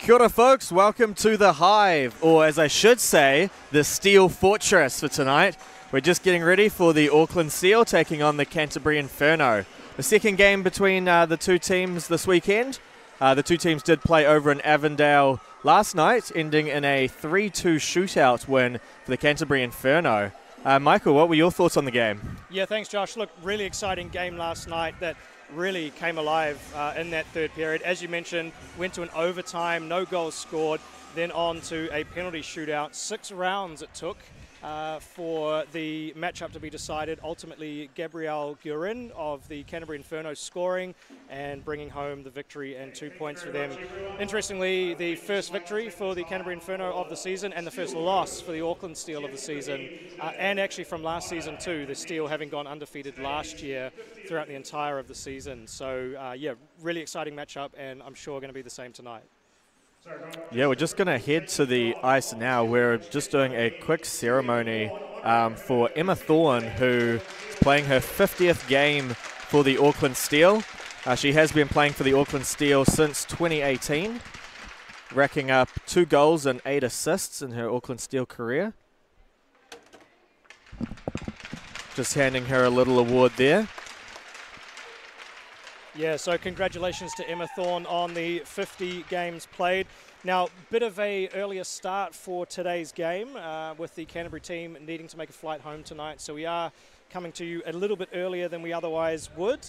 Kia ora, folks. Welcome to the Hive, or as I should say, the Steel Fortress for tonight. We're just getting ready for the Auckland Steel taking on the Canterbury Inferno. The second game between the two teams this weekend. The two teams did play over in Avondale last night, ending in a 3-2 shootout win for the Canterbury Inferno. Michael, what were your thoughts on the game? Yeah, thanks, Josh. Look, really exciting game last night that really came alive in that third period. As you mentioned, went to an overtime, no goals scored, then on to a penalty shootout. 6 rounds it took for the matchup to be decided. Ultimately, Gabrielle Guerin of the Canterbury Inferno scoring and bringing home the victory and 2 points for them. Interestingly, the first victory for the Canterbury Inferno of the season and the first loss for the Auckland Steel of the season, and actually from last season too, the Steel having gone undefeated last year throughout the entire of the season. So yeah, really exciting matchup, and I'm sure going to be the same tonight. Yeah, we're just going to head to the ice now. We're just doing a quick ceremony for Emma Thorne, who's playing her 50th game for the Auckland Steel. She has been playing for the Auckland Steel since 2018, racking up 2 goals and 8 assists in her Auckland Steel career. Just handing her a little award there. Yeah, so congratulations to Emma Thorne on the 50 games played. Now, bit of a earlier start for today's game with the Canterbury team needing to make a flight home tonight. So we are coming to you a little bit earlier than we otherwise would.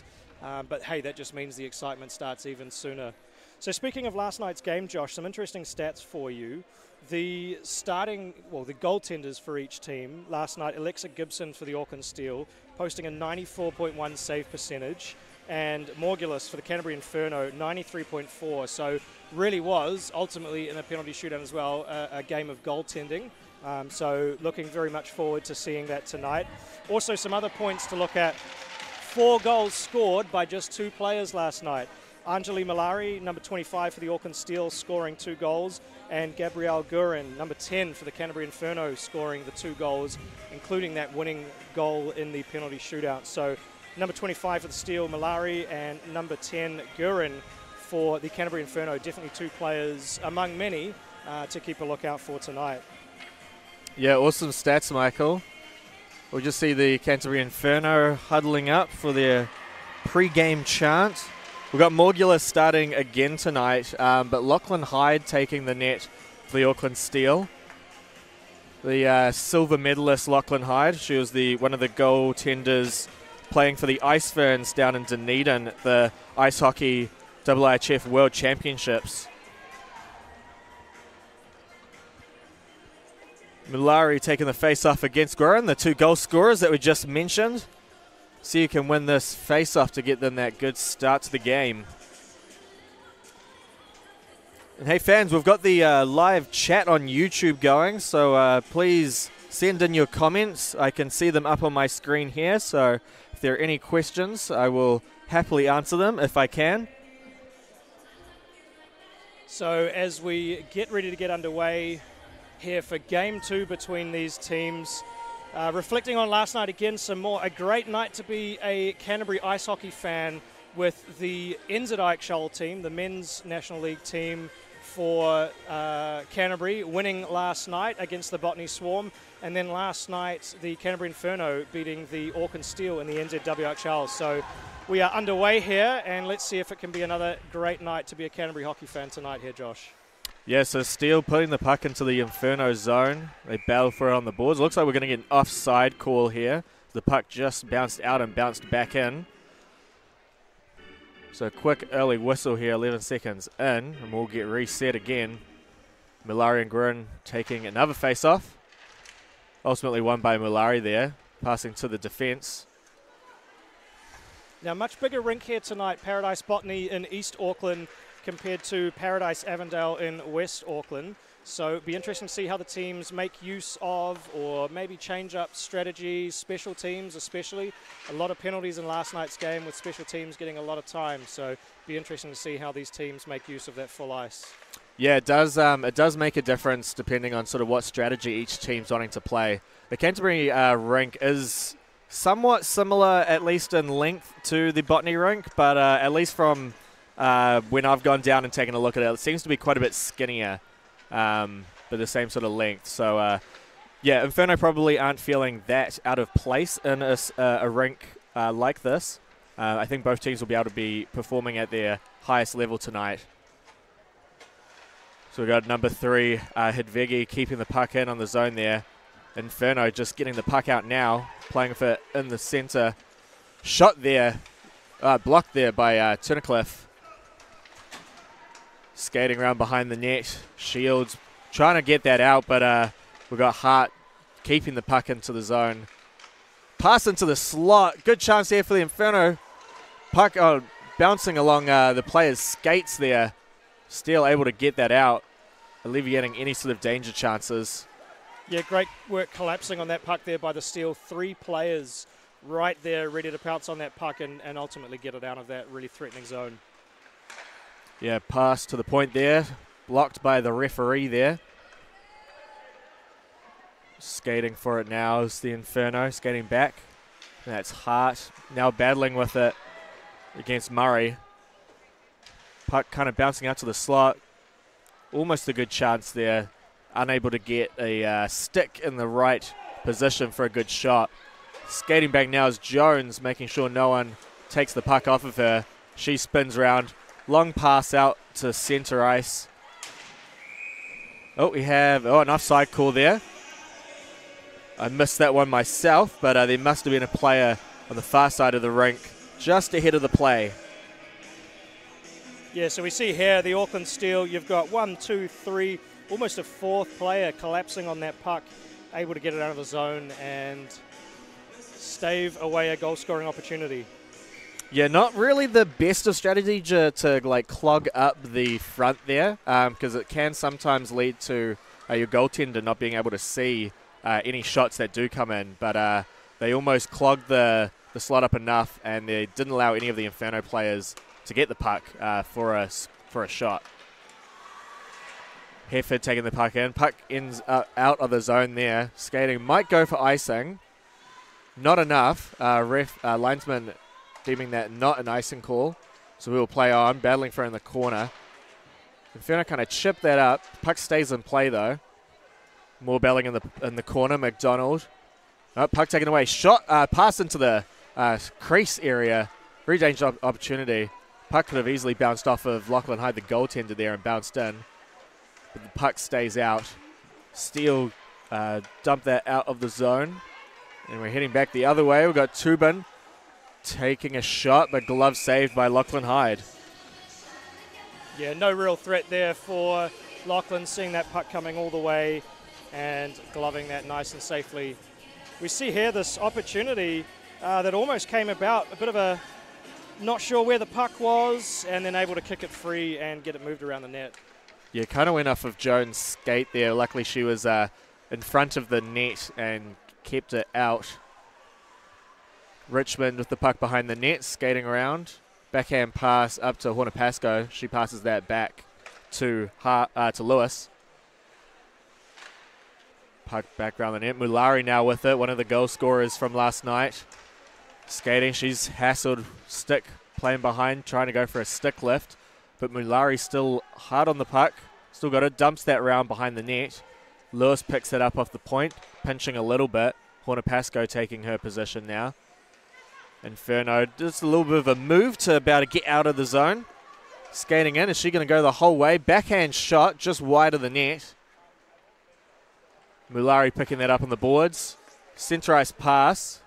But hey, that just means the excitement starts even sooner. So speaking of last night's game, Josh, some interesting stats for you. The goaltenders for each team last night, Alexa Gibson for the Auckland Steel, posting a 94.1 save percentage, and Morgulis for the Canterbury Inferno, 93.4. So really was, ultimately in a penalty shootout as well, a game of goaltending. So looking very much forward to seeing that tonight. Also some other points to look at. 4 goals scored by just 2 players last night. Anjali Malari, number 25 for the Auckland Steel, scoring 2 goals, and Gabrielle Guerin, number 10 for the Canterbury Inferno, scoring the 2 goals, including that winning goal in the penalty shootout. So number 25 for the Steel, Malari, and number 10, Guerin for the Canterbury Inferno. Definitely 2 players among many to keep a lookout for tonight. Yeah, awesome stats, Michael. We'll just see the Canterbury Inferno huddling up for their pre-game chant. We've got Morgulis starting again tonight, but Lachlan Hyde taking the net for the Auckland Steel. The silver medalist Lachlan Hyde, she was one of the goaltenders playing for the Ice Ferns down in Dunedin at the Ice Hockey IIHF World Championships. Malari taking the face-off against Guerin, the 2 goal scorers that we just mentioned. See who can win this face-off to get them that good start to the game. And hey fans, we've got the live chat on YouTube going, so please send in your comments. I can see them up on my screen here, so if there are any questions, I will happily answer them if I can. So as we get ready to get underway here for Game 2 between these teams, reflecting on last night again some more, a great night to be a Canterbury ice hockey fan with the NZ IHL team, the men's National League team for Canterbury, winning last night against the Botany Swarm, and then last night the Canterbury Inferno beating the Auckland Steel in the NZWHL. So we are underway here, and let's see if it can be another great night to be a Canterbury hockey fan tonight here, Josh. Yeah, so Steel putting the puck into the Inferno zone. They battle for it on the boards. Looks like we're going to get an offside call here. The puck just bounced out and bounced back in. So quick early whistle here, 11 seconds in, and we'll get reset again. Malari and Guerin taking another face-off. Ultimately won by Malari there, passing to the defence. Now, much bigger rink here tonight, Paradise Botany in East Auckland compared to Paradise Avondale in West Auckland. So it'll be interesting to see how the teams make use of or maybe change up strategies, special teams especially. A lot of penalties in last night's game with special teams getting a lot of time. So it'll be interesting to see how these teams make use of that full ice. Yeah, it does make a difference depending on sort of what strategy each team's wanting to play. The Canterbury rink is somewhat similar, at least in length, to the Botany rink, but at least from when I've gone down and taken a look at it. It seems to be quite a bit skinnier, but the same sort of length. So, yeah, Inferno probably aren't feeling that out of place in a rink like this. I think both teams will be able to be performing at their highest level tonight. So we've got number 3, Hidvegi, keeping the puck in on the zone there. Inferno just getting the puck out now, playing with it in the center. Shot there, blocked there by Tunnicliffe. Skating around behind the net. Shields trying to get that out, but we've got Hart keeping the puck into the zone. Pass into the slot. Good chance there for the Inferno. Puck bouncing along the player's skates there. Still able to get that out, alleviating any sort of danger chances. Yeah, great work collapsing on that puck there by the Steel. 3 players right there ready to pounce on that puck and ultimately get it out of that really threatening zone. Yeah, pass to the point there. Blocked by the referee there. Skating for it now is the Inferno, skating back. That's Hart, now battling with it against Murray. Puck kind of bouncing out to the slot. Almost a good chance there. Unable to get a stick in the right position for a good shot. Skating back now is Jones, making sure no one takes the puck off of her. She spins around. Long pass out to center ice. Oh, we have an offside call there. I missed that one myself, but there must have been a player on the far side of the rink just ahead of the play. Yeah, so we see here the Auckland Steel, you've got 1, 2, 3, almost a 4th player collapsing on that puck, able to get it out of the zone and stave away a goal-scoring opportunity. Yeah, not really the best of strategy to like clog up the front there, because it can sometimes lead to your goaltender not being able to see any shots that do come in. But they almost clogged the slot up enough, and they didn't allow any of the Inferno players to get the puck for a shot. Hefford taking the puck in. Puck ends out of the zone there. Skating might go for icing. Not enough. Linesman deeming that not an icing call. So we will play on, battling for it in the corner. Inferno kind of chipped that up. Puck stays in play though. More battling in the corner. McDonald. Oh, puck taken away. Shot. Pass into the crease area. Very dangerous opportunity. Puck could have easily bounced off of Lachlan Hyde, the goaltender there, and bounced in. But the puck stays out. Steele dumped that out of the zone. And we're heading back the other way. We've got Tubin taking a shot, but glove saved by Lachlan Hyde. Yeah, no real threat there for Lachlan, seeing that puck coming all the way and gloving that nice and safely. We see here this opportunity that almost came about, a bit of a not sure where the puck was, and then able to kick it free and get it moved around the net. Yeah, kind of went off of Jones' skate there. Luckily she was in front of the net and kept it out. Richmond with the puck behind the net, skating around. Backhand pass up to Hornapasco. She passes that back to Lewis. Puck back around the net. Mulari now with it, one of the goal scorers from last night. Skating, she's hassled, stick playing behind, trying to go for a stick lift. But Mulari still hard on the puck. Still got it, dumps that round behind the net. Lewis picks it up off the point, pinching a little bit. Hornapasco taking her position now. Inferno, just a little bit of a move to about to get out of the zone. Skating in, is she going to go the whole way? Backhand shot, just wide of the net. Mulari picking that up on the boards. Center ice pass.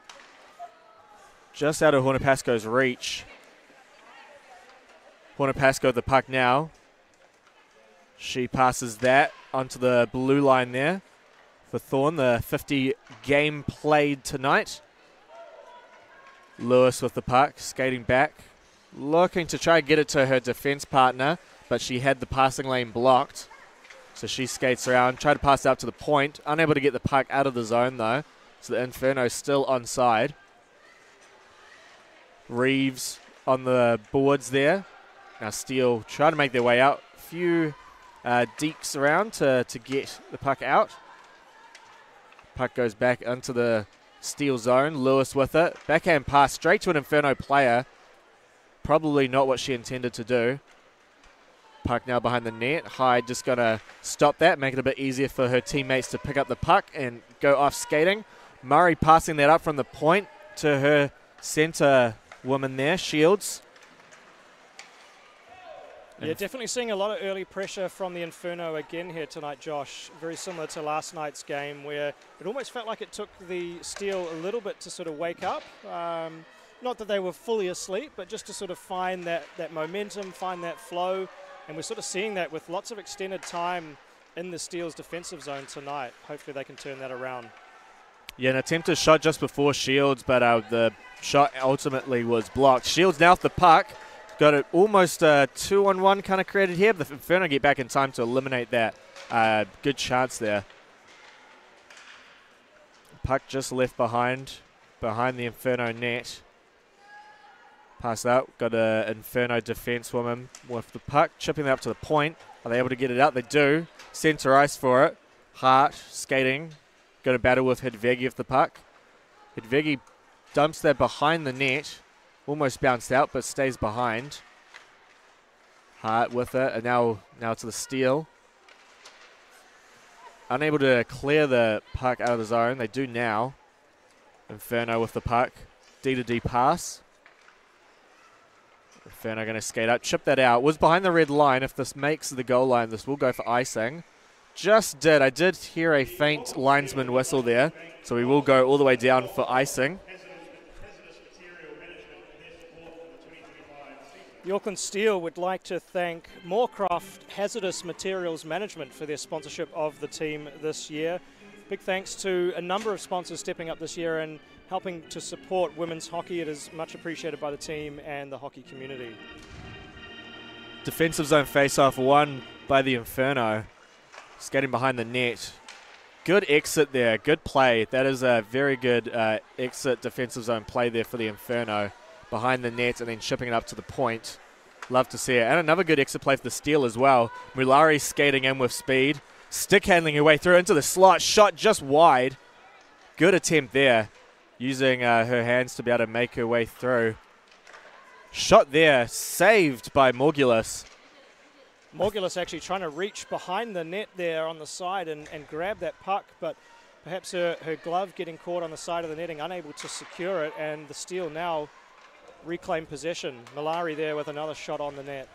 Just out of Hornapasco's reach. Hornapasco the puck now. She passes that onto the blue line there for Thorn, the 50 game played tonight. Lewis with the puck, skating back, looking to try and get it to her defense partner, but she had the passing lane blocked. So she skates around, try to pass out to the point, unable to get the puck out of the zone though. So the Inferno still onside. Reeves on the boards there. Now Steele trying to make their way out. Few deeks around to get the puck out. Puck goes back into the Steele zone. Lewis with it. Backhand pass straight to an Inferno player. probably not what she intended to do. Puck now behind the net. Hyde just going to stop that, make it a bit easier for her teammates to pick up the puck and go off skating. Murray passing that up from the point to her centre woman there, Shields. Yeah, definitely seeing a lot of early pressure from the Inferno again here tonight, Josh. Very similar to last night's game where it almost felt like it took the Steel a little bit to sort of wake up. Not that they were fully asleep, but just to sort of find that momentum, find that flow. And we're sort of seeing that with lots of extended time in the Steel's defensive zone tonight. Hopefully they can turn that around. Yeah, an attempted shot just before Shields, but the shot ultimately was blocked. Shields now with the puck. Got it almost a 2-on-1 kind of created here, but the Inferno get back in time to eliminate that. Good chance there. Puck just left behind the Inferno net. Pass out. Got an Inferno defense woman with the puck, chipping that up to the point. Are they able to get it out? They do. Center ice for it. Hart skating. Got a battle with Hedvegi with the puck. Hedvegi dumps that behind the net. Almost bounced out, but stays behind. Hart with it, and now to the Steel. Unable to clear the puck out of the zone. They do now. Inferno with the puck. D-to-D pass. Inferno going to skate up, chip that out. Was behind the red line. If this makes the goal line, this will go for icing. Just did. I did hear a faint linesman whistle there, so we will go all the way down for icing. The Auckland Steel would like to thank Moorcroft Hazardous Materials Management for their sponsorship of the team this year. Big thanks to a number of sponsors stepping up this year and helping to support women's hockey. It is much appreciated by the team and the hockey community. Defensive zone face-off won by the Inferno. Skating behind the net. Good exit there. Good play. That is a very good exit defensive zone play there for the Inferno. Behind the net and then shipping it up to the point. Love to see it. And another good exit play for the Steel as well. Mulari skating in with speed. Stick handling her way through into the slot. Shot just wide. Good attempt there. Using her hands to be able to make her way through. Shot there. Saved by Morgulis. Morgulis actually trying to reach behind the net there on the side and grab that puck, but perhaps her glove getting caught on the side of the netting, unable to secure it, and the Steel now reclaim possession. Malari there with another shot on the net.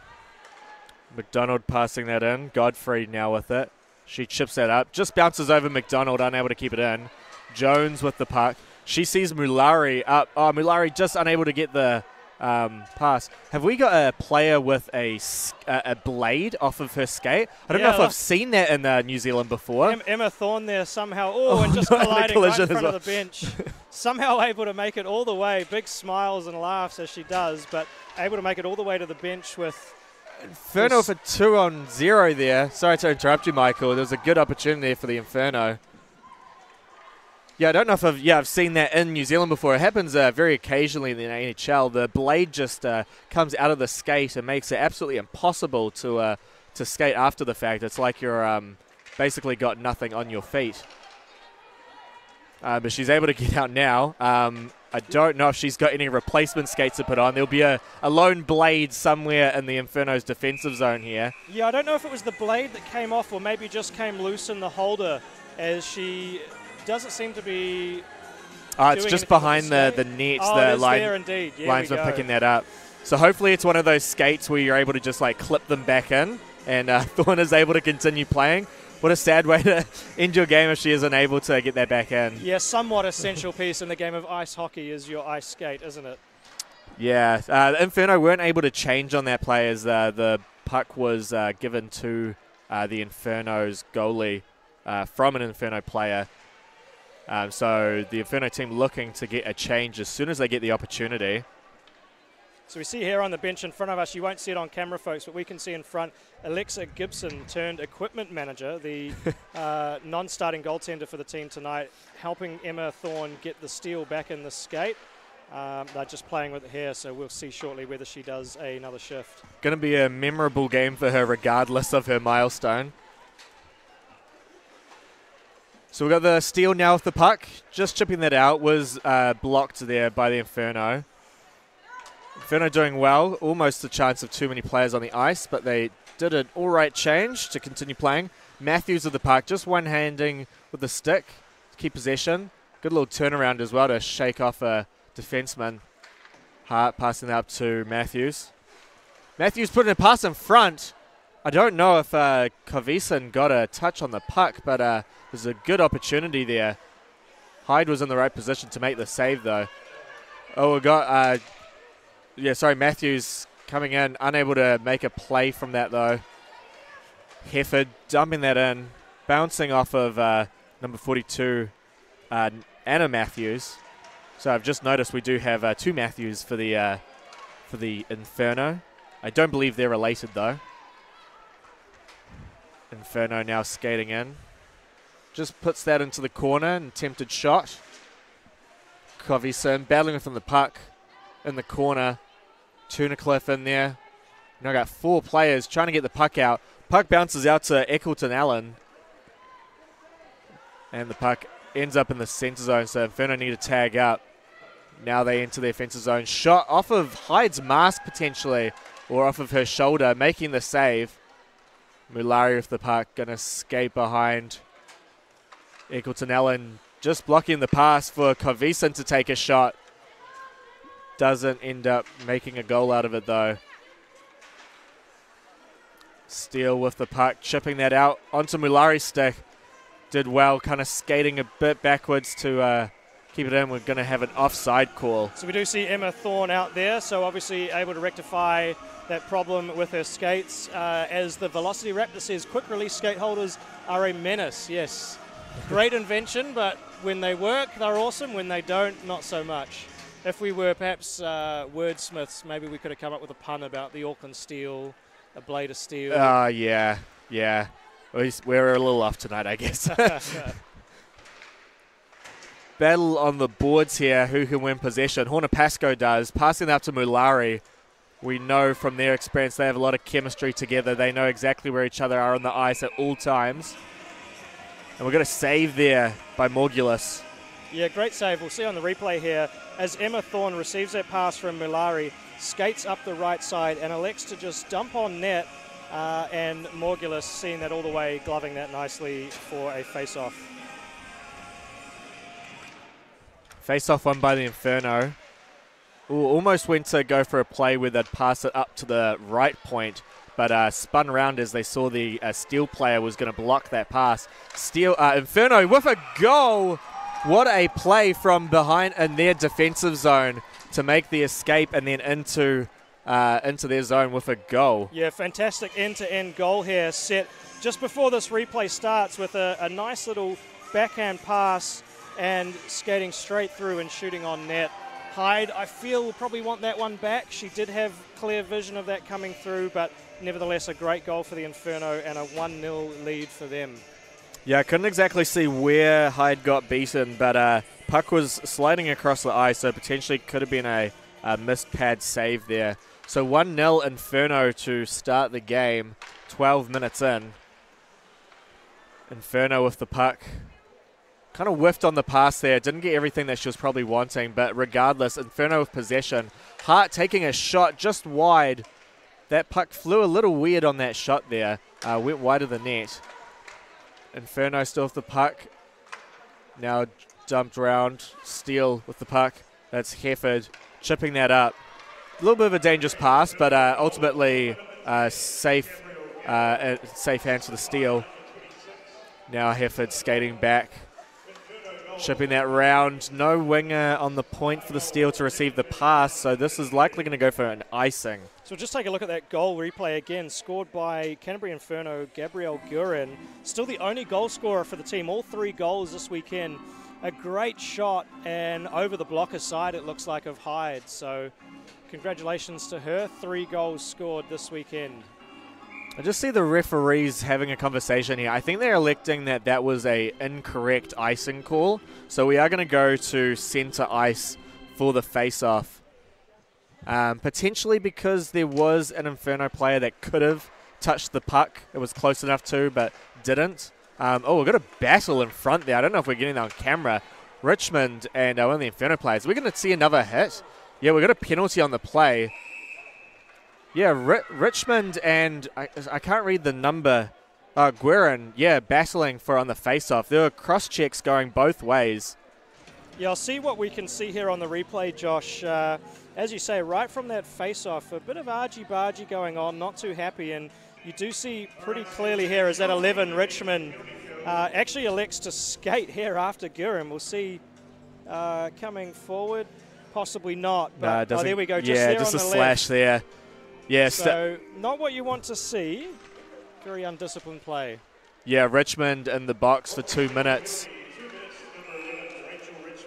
McDonald passing that in. Godfrey now with it. She chips that up. Just bounces over McDonald, unable to keep it in. Jones with the puck. She sees Mulari up. Oh, Mulari just unable to get the pass. Have we got a player with a blade off of her skate? I don't know if I've seen that in New Zealand before. Emma Thorne there somehow. Oh, and just colliding right in front of the bench. Somehow able to make it all the way. Big smiles and laughs as she does, but able to make it all the way to the bench with... Inferno for 2-on-0 there. Sorry to interrupt you, Michael. There was a good opportunity for the Inferno. Yeah, I don't know if I've seen that in New Zealand before. It happens very occasionally in the NHL. The blade just comes out of the skate and makes it absolutely impossible to skate after the fact. It's like you're basically got nothing on your feet. But she's able to get out now. I don't know if she's got any replacement skates to put on. There'll be a lone blade somewhere in the Inferno's defensive zone here. Yeah, I don't know if it was the blade that came off or maybe just came loose in the holder, as she doesn't seem to be... it's just behind the net. The linesman picking that up. So hopefully it's one of those skates where you're able to just like clip them back in, and Thorne is able to continue playing. What a sad way to end your game if she isn't able to get that back in. Yeah, somewhat essential piece in the game of ice hockey is your ice skate, isn't it? Yeah, the Inferno weren't able to change on that play as the puck was given to the Inferno's goalie from an Inferno player. So the Inferno team looking to get a change as soon as they get the opportunity. So we see here on the bench in front of us, you won't see it on camera, folks, but we can see in front Alexa Gibson turned equipment manager, the non-starting goaltender for the team tonight, helping Emma Thorne get the Steel back in the skate. They're just playing with it here, so we'll see shortly whether she does another shift. Going to be a memorable game for her regardless of her milestone. So we've got the Steel now with the puck. Just chipping that out was blocked there by the Inferno. Inferno doing well. Almost a chance of too many players on the ice, but they did an all right change to continue playing. Matthews of the puck, just one-handing with the stick to keep possession. Good little turnaround as well to shake off a defenseman. Hart passing that up to Matthews. Matthews putting a pass in front. I don't know if Kovison got a touch on the puck, but there's a good opportunity there. Hyde was in the right position to make the save, though. Oh, we got, Matthews coming in, unable to make a play from that, though. Hefford dumping that in, bouncing off of number 42, Anna Matthews. So I've just noticed we do have two Matthews for the Inferno. I don't believe they're related, though. Inferno now skating in. Just puts that into the corner and attempted shot. Kovison battling within the puck in the corner. Tunnicliffe in there. Now got 4 players trying to get the puck out. Puck bounces out to Eccleton Allen. And the puck ends up in the center zone, so Inferno need to tag up. Now they enter the offensive zone. Shot off of Hyde's mask potentially, or off of her shoulder, making the save. Mulari with the puck, going to skate behind Eccleton Allen, just blocking the pass for Kovison to take a shot. Doesn't end up making a goal out of it, though. Steele with the puck, chipping that out onto Mulari's stick. Did well, kind of skating a bit backwards to keep it in. We're going to have an offside call. So we do see Emma Thorne out there, so obviously able to rectify that problem with her skates. As the Velocity Raptor says, quick release skate holders are a menace. Yes, great invention, but when they work, they're awesome. When they don't, not so much. If we were perhaps wordsmiths, maybe we could have come up with a pun about the Auckland Steel, a blade of steel. Yeah. We're a little off tonight, I guess. Battle on the boards here. Who can win possession? Hornapasco does. Passing out to Mulari. We know from their experience they have a lot of chemistry together. They know exactly where each other are on the ice at all times. And we're going to save there by Morgulis. Yeah, great save. We'll see on the replay here as Emma Thorne receives that pass from Mulari, skates up the right side and elects to just dump on net. And Morgulis seeing that all the way, gloving that nicely for a face-off. Face-off won by the Inferno. Ooh, almost went to go for a play where they'd pass it up to the right point, but spun around as they saw the Steel player was going to block that pass. Inferno with a goal! What a play from behind in their defensive zone to make the escape and then into their zone with a goal. Yeah, fantastic end-to-end goal here, set just before this replay starts with a nice little backhand pass and skating straight through and shooting on net. Hyde, I feel, will probably want that one back. She did have clear vision of that coming through, but nevertheless a great goal for the Inferno and a 1-0 lead for them. Yeah, I couldn't exactly see where Hyde got beaten, but puck was sliding across the ice, so potentially could have been a missed pad save there. So 1-0 Inferno to start the game, 12 minutes in. Inferno with the puck. Kind of whiffed on the pass there. Didn't get everything that she was probably wanting, but regardless, Inferno with possession. Hart taking a shot just wide. That puck flew a little weird on that shot there. Went wide of the net. Inferno still with the puck. Now dumped round. Steele with the puck. That's Hefford chipping that up. A little bit of a dangerous pass, but ultimately safe hands for the Steele. Now Hefford skating back. Chipping that round. No winger on the point for the Steel to receive the pass, so this is likely going to go for an icing. So we'll just take a look at that goal replay again, scored by Canterbury Inferno, Gabrielle Gurin. Still the only goal scorer for the team, all 3 goals this weekend. A great shot, and over the blocker side it looks like of Hyde, so congratulations to her, 3 goals scored this weekend. I just see the referees having a conversation here. I think they're electing that was a incorrect icing call. So we are going to go to center ice for the face-off. Potentially because there was an Inferno player that could have touched the puck. It was close enough to, but didn't. We've got a battle in front there. I don't know if we're getting that on camera. Richmond and one of the Inferno players. We're going to see another hit. Yeah, we got a penalty on the play. Yeah, Richmond and I can't read the number. Guerin, yeah, battling for on the face-off. There were cross-checks going both ways. Yeah, I'll see what we can see here on the replay, Josh. As you say, right from that face-off, a bit of argy-bargy going on, not too happy. And you do see pretty clearly here is that 11 Richmond actually elects to skate here after Guerin. We'll see coming forward. Possibly not. But there we go. Just yeah, there just on a the slash left. there. Yeah, so not what you want to see. Very undisciplined play. Yeah, Richmond in the box for 2 minutes.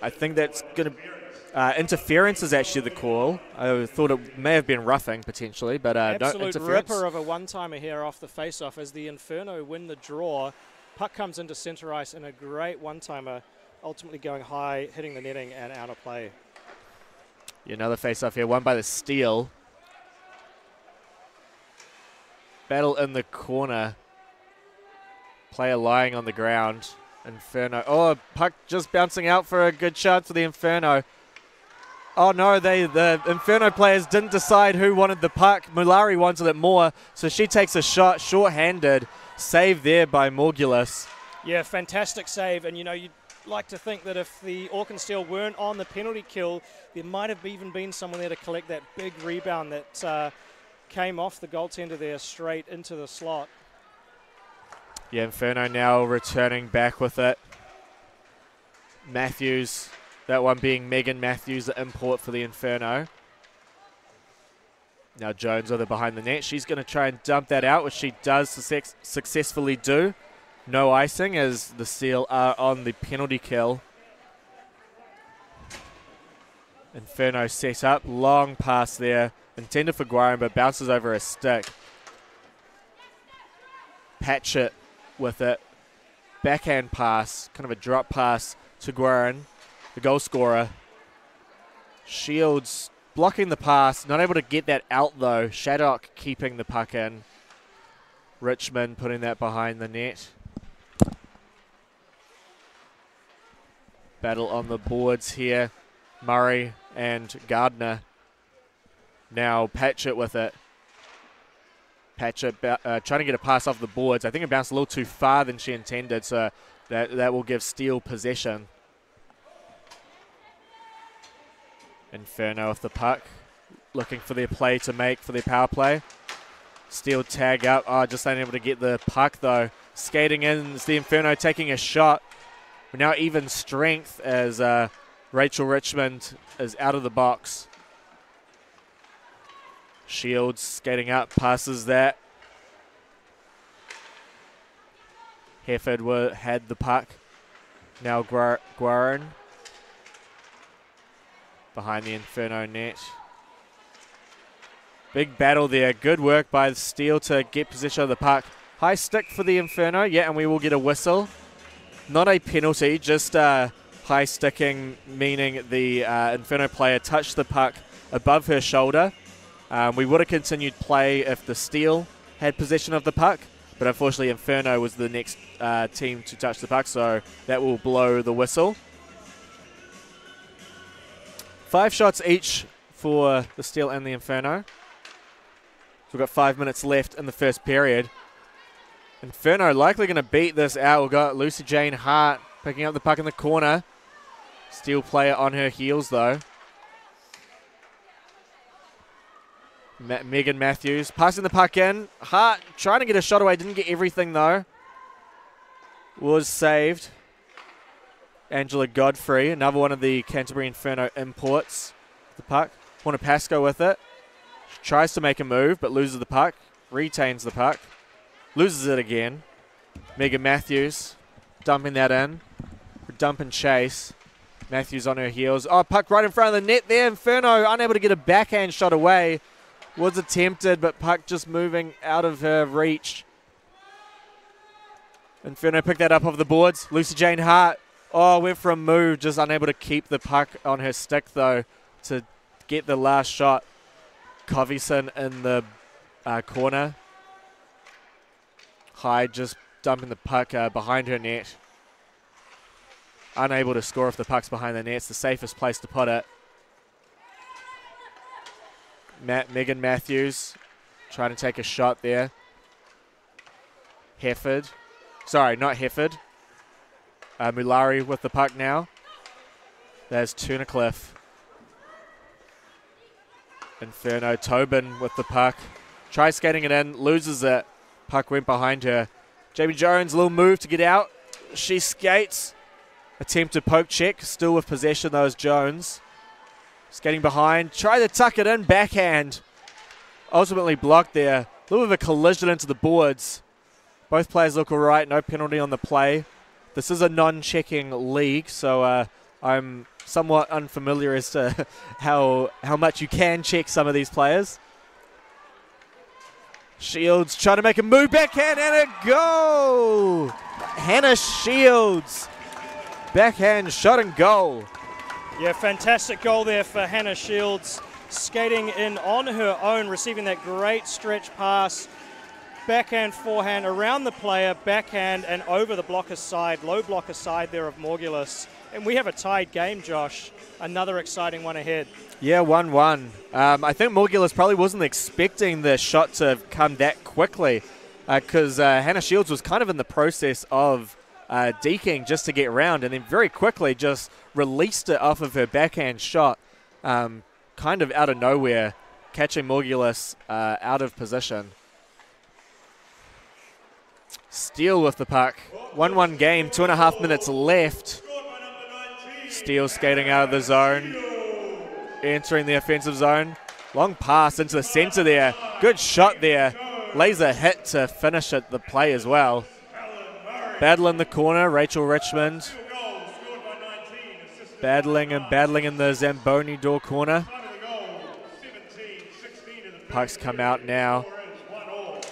I think that's going to... interference is actually the call. I thought it may have been roughing potentially, but no Absolute interference. ripper of a one-timer here off the face-off as the Inferno win the draw. Puck comes into center ice and a great one-timer, ultimately going high, hitting the netting and out of play. Yeah, another face-off here, won by the Steel. Battle in the corner. Player lying on the ground. Inferno. Oh, puck just bouncing out for a good shot for the Inferno. Oh no, the Inferno players didn't decide who wanted the puck. Mulari wanted it more, so she takes a shot, short-handed. Save there by Morgulis. Yeah, fantastic save. And you know, you'd like to think that if the Auckland Steel weren't on the penalty kill, there might have even been someone there to collect that big rebound that came off the goaltender there straight into the slot. Yeah, Inferno now returning back with it. Matthews, that one being Megan Matthews, the import for the Inferno. Now Jones with it behind the net. She's going to try and dump that out, which she does successfully do. No icing as the Steel are on the penalty kill. Inferno set up, long pass there. Intended for Guerin, but bounces over a stick. Patchett with it. Backhand pass, kind of a drop pass to Guerin, the goal scorer. Shields blocking the pass, not able to get that out though. Shaddock keeping the puck in. Richmond putting that behind the net. Battle on the boards here. Murray and Gardner. Now Patchett with it. Patchett trying to get a pass off the boards. I think it bounced a little too far than she intended, so that will give Steel possession. Inferno with the puck. Looking for their play to make for their power play. Steel tag up. Oh, just unable to get the puck though. Skating in is the Inferno taking a shot. We're now even strength as Rachel Richmond is out of the box. Shields skating up, passes that. Hefford had the puck. Now Guerin behind the Inferno net. Big battle there. Good work by the Steel to get possession of the puck. High stick for the Inferno. Yeah, and we will get a whistle. Not a penalty, just high sticking, meaning the Inferno player touched the puck above her shoulder. We would have continued play if the Steel had possession of the puck, but unfortunately Inferno was the next team to touch the puck, so that will blow the whistle. 5 shots each for the Steel and the Inferno. So we've got 5 minutes left in the first period. Inferno likely going to beat this out. We've got Lucy Jane Hart picking up the puck in the corner. Steel player on her heels though. Megan Matthews passing the puck in. Hart trying to get a shot away. Didn't get everything though. Was saved. Angela Godfrey, another one of the Canterbury Inferno imports. The puck. Pasco with it. She tries to make a move but loses the puck. Retains the puck. Loses it again. Megan Matthews dumping that in. Dump and chase. Matthews on her heels. Oh, puck right in front of the net there. Inferno unable to get a backhand shot away. Was attempted, but puck just moving out of her reach. Inferno picked that up off the boards. Lucy Jane Hart. Oh, went for a move. Just unable to keep the puck on her stick, though, to get the last shot. Coveyson in the corner. Hyde just dumping the puck behind her net. Unable to score if the puck's behind the net. It's the safest place to put it. Megan Matthews trying to take a shot there. Hefford. Sorry, not Hefford. Mulari with the puck now. There's Tunnicliffe. Inferno. Tobin with the puck. Tries skating it in, loses it. Puck went behind her. Jamie Jones, a little move to get out. She skates. Attempted poke check. Still with possession though is Jones. Skating behind. Try to tuck it in. Backhand. Ultimately blocked there. A little bit of a collision into the boards. Both players look all right. No penalty on the play. This is a non-checking league, so I'm somewhat unfamiliar as to how much you can check some of these players. Shields trying to make a move, backhand and a goal! Hannah Shields, backhand shot and goal. Yeah, fantastic goal there for Hannah Shields, skating in on her own, receiving that great stretch pass. Backhand, forehand, around the player, backhand, and over the blocker side, low blocker side there of Morgulis. And we have a tied game, Josh. Another exciting one ahead. Yeah, 1-1. I think Morgulis probably wasn't expecting the shot to come that quickly because Hannah Shields was kind of in the process of deking just to get round and then very quickly just released it off of her backhand shot, kind of out of nowhere, catching Morgulis out of position. Steele with the puck. 1-1 game, 2.5 minutes left. Steele skating out of the zone, entering the offensive zone. Long pass into the center there. Good shot there. Laser hit to finish at the play as well. Battle in the corner, Rachel Richmond. Battling in the Zamboni door corner. Pucks come out now.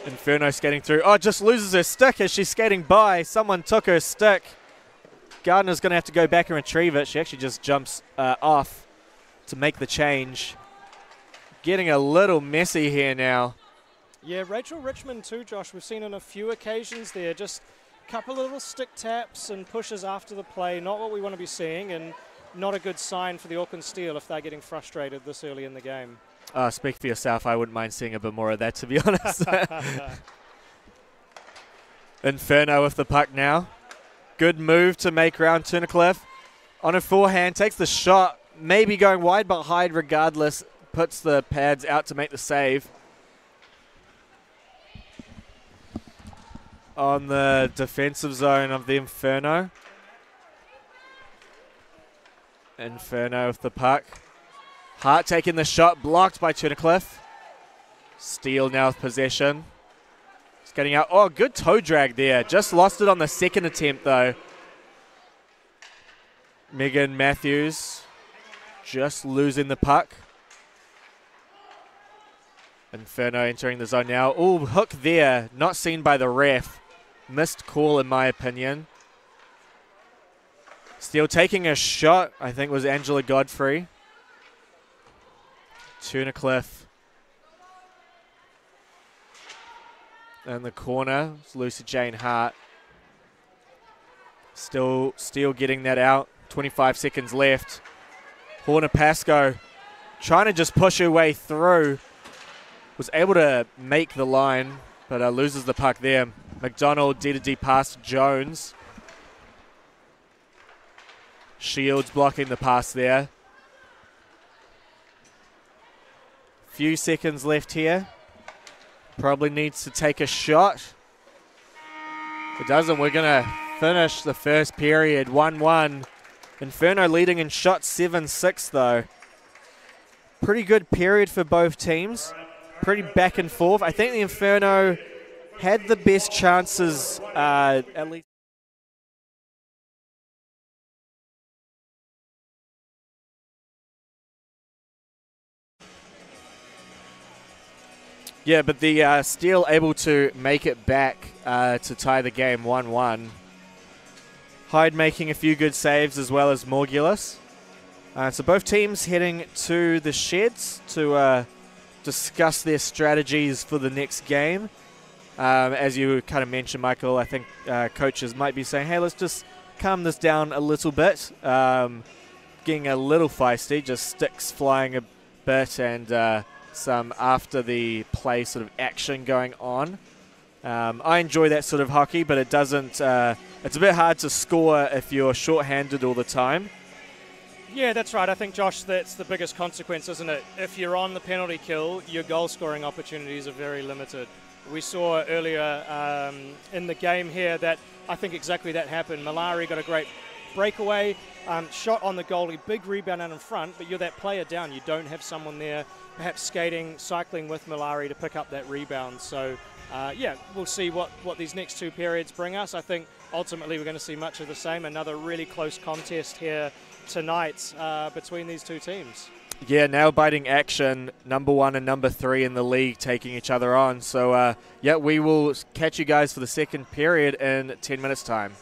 Inferno skating through. Oh, just loses her stick as she's skating by. Someone took her stick. Gardner's going to have to go back and retrieve it. She actually just jumps off to make the change. Getting a little messy here now. Yeah, Rachel Richmond too, Josh. We've seen on a few occasions there. Just a couple of little stick taps and pushes after the play. Not what we want to be seeing, and not a good sign for the Auckland Steel if they're getting frustrated this early in the game. Speak for yourself. I wouldn't mind seeing a bit more of that, to be honest. Inferno with the puck now. Good move to make round Tunnicliffe. On a forehand, takes the shot. Maybe going wide, but Hyde regardless. Puts the pads out to make the save. On the defensive zone of the Inferno. Inferno with the puck. Hart taking the shot, blocked by Tunnicliffe. Steele now with possession. It's getting out. Oh, good toe drag there. Just lost it on the second attempt, though. Megan Matthews just losing the puck. Inferno entering the zone now. Oh, hook there. Not seen by the ref. Missed call, in my opinion. Steele taking a shot. I think it was Angela Godfrey. Tunnicliffe in the corner. It's Lucy Jane Hart. Still getting that out. 25 seconds left. Horner Pascoe trying to just push her way through. Was able to make the line, but loses the puck there. McDonald D-to-D pass to Jones. Shields blocking the pass there. Few seconds left here. Probably needs to take a shot. If it doesn't, we're going to finish the first period 1-1. Inferno leading in shots 7-6 though. Pretty good period for both teams. Pretty back and forth. I think the Inferno had the best chances at least. Yeah, but the Steel able to make it back to tie the game 1-1. Hyde making a few good saves as well as Morgulis. So both teams heading to the sheds to discuss their strategies for the next game. As you kind of mentioned, Michael, I think coaches might be saying, hey, let's just calm this down a little bit. Getting a little feisty, just sticks flying a bit and some after the play sort of action going on. I enjoy that sort of hockey, but it doesn't. It's a bit hard to score if you're short-handed all the time. Yeah, that's right. I think, Josh, that's the biggest consequence, isn't it? If you're on the penalty kill, your goal-scoring opportunities are very limited. We saw earlier in the game here that I think exactly that happened. Malari got a great breakaway, shot on the goalie, big rebound out in front, but you're that player down. You don't have someone there perhaps skating, cycling with Malari to pick up that rebound. So, yeah, we'll see what these next two periods bring us. I think ultimately we're going to see much of the same. Another really close contest here tonight between these two teams. Yeah, nail-biting action, number 1 and number 3 in the league taking each other on. So, yeah, we will catch you guys for the second period in 10 minutes' time.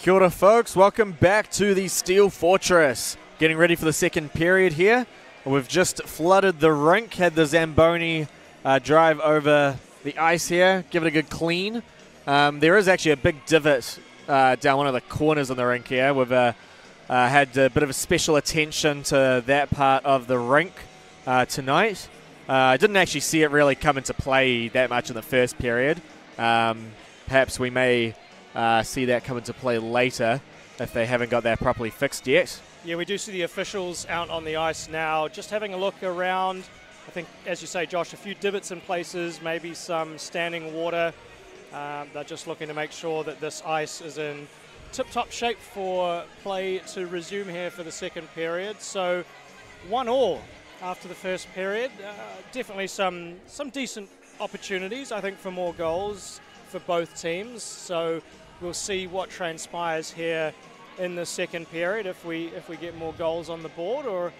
Kia ora, folks. Welcome back to the Steel Fortress. Getting ready for the second period here. We've just flooded the rink, had the Zamboni drive over the ice here, give it a good clean. There is actually a big divot down one of the corners of the rink here. We've had a bit of a special attention to that part of the rink tonight. I didn't actually see it really come into play that much in the first period. Perhaps we may see that come into play later if they haven't got that properly fixed yet. Yeah, we do see the officials out on the ice now, just having a look around. I think, as you say, Josh, a few divots in places, maybe some standing water. They're just looking to make sure that this ice is in tip-top shape for play to resume here for the second period. So 1-1 after the first period. Definitely some decent opportunities, I think, for more goals for both teams. So we'll see what transpires here in the second period, if we get more goals on the board, or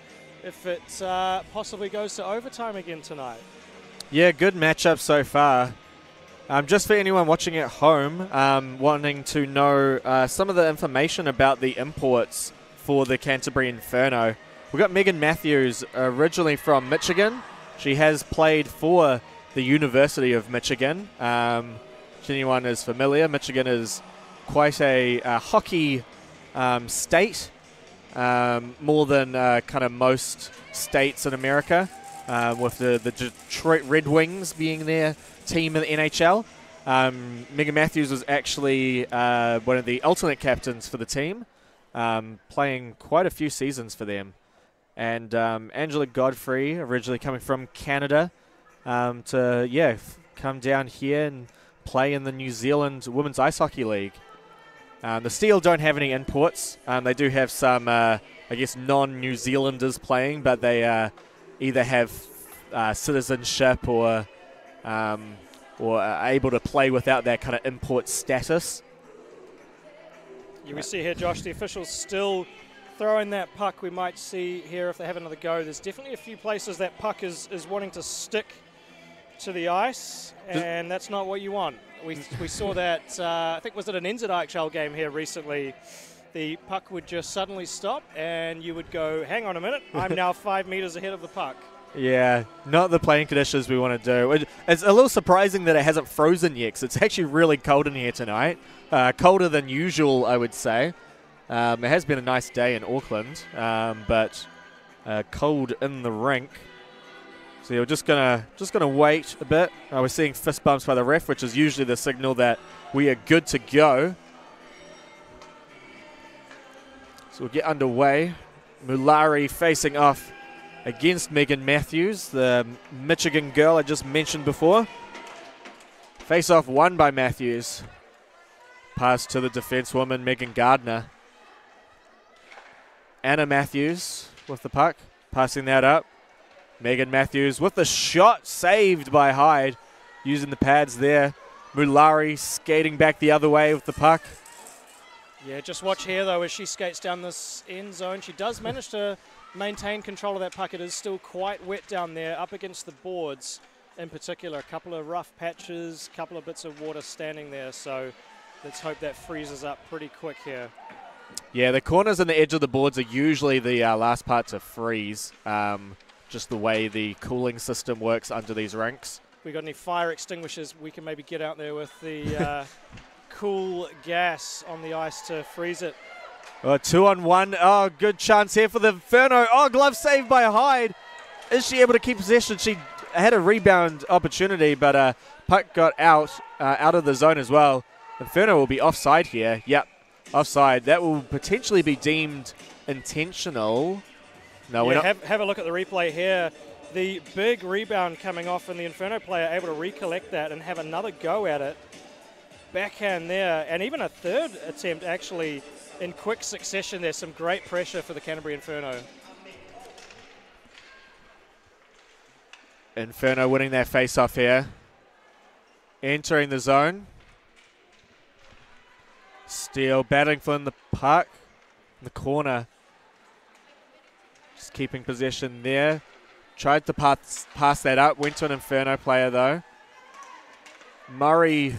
if it possibly goes to overtime again tonight. Yeah, good matchup so far. Just for anyone watching at home, wanting to know some of the information about the imports for the Canterbury Inferno. We've got Megan Matthews, originally from Michigan. She has played for the University of Michigan. If anyone is familiar, Michigan is quite a hockey state, more than kind of most states in America, with the Detroit Red Wings being their team in the NHL. Megan Matthews was actually one of the alternate captains for the team, playing quite a few seasons for them. And Angela Godfrey, originally coming from Canada, to come down here and play in the New Zealand Women's Ice Hockey League. The Steel don't have any imports. They do have some, I guess, non-New Zealanders playing, but they either have citizenship or are able to play without that kind of import status. You see here, Josh, the officials still throwing that puck. We might see here if they have another go. There's definitely a few places that puck is wanting to stick to the ice, and that's not what you want. We saw that, I think, was it an NZIHL game here recently? The puck would just suddenly stop, and you would go, hang on a minute, I'm now 5 meters ahead of the puck. Yeah, not the playing conditions we want to do. It's a little surprising that it hasn't frozen yet, because it's actually really cold in here tonight. Colder than usual, I would say. It has been a nice day in Auckland, but cold in the rink. So we're just gonna wait a bit. We're seeing fist bumps by the ref, which is usually the signal that we are good to go. So we'll get underway. Mulari facing off against Megan Matthews, the Michigan girl I just mentioned before. Face off won by Matthews. Pass to the defensewoman Megan Gardner. Anna Matthews with the puck, passing that up. Megan Matthews with the shot, saved by Hyde, using the pads there. Mulari skating back the other way with the puck. Yeah, just watch here, though, as she skates down this end zone. She does manage to maintain control of that puck. It is still quite wet down there, up against the boards in particular. A couple of rough patches, a couple of bits of water standing there, so let's hope that freezes up pretty quick here. Yeah, the corners and the edge of the boards are usually the last part to freeze. Just the way the cooling system works under these rinks. We got any fire extinguishers we can maybe get out there with the cool gas on the ice to freeze it. 2-on-1. Oh, good chance here for the Inferno. Oh, glove saved by Hyde. Is she able to keep possession? She had a rebound opportunity, but puck got out of the zone as well. Inferno will be offside here. Yep, offside. That will potentially be deemed intentional. No, we're not. Have a look at the replay here. The big rebound coming off, and the Inferno player able to recollect that and have another go at it. Backhand there, and even a third attempt actually in quick succession. There's some great pressure for the Canterbury Inferno. Inferno winning their face-off here. Entering the zone. Steel battling for the puck. In the corner. Just keeping possession there. Tried to pass that up. Went to an Inferno player though. Murray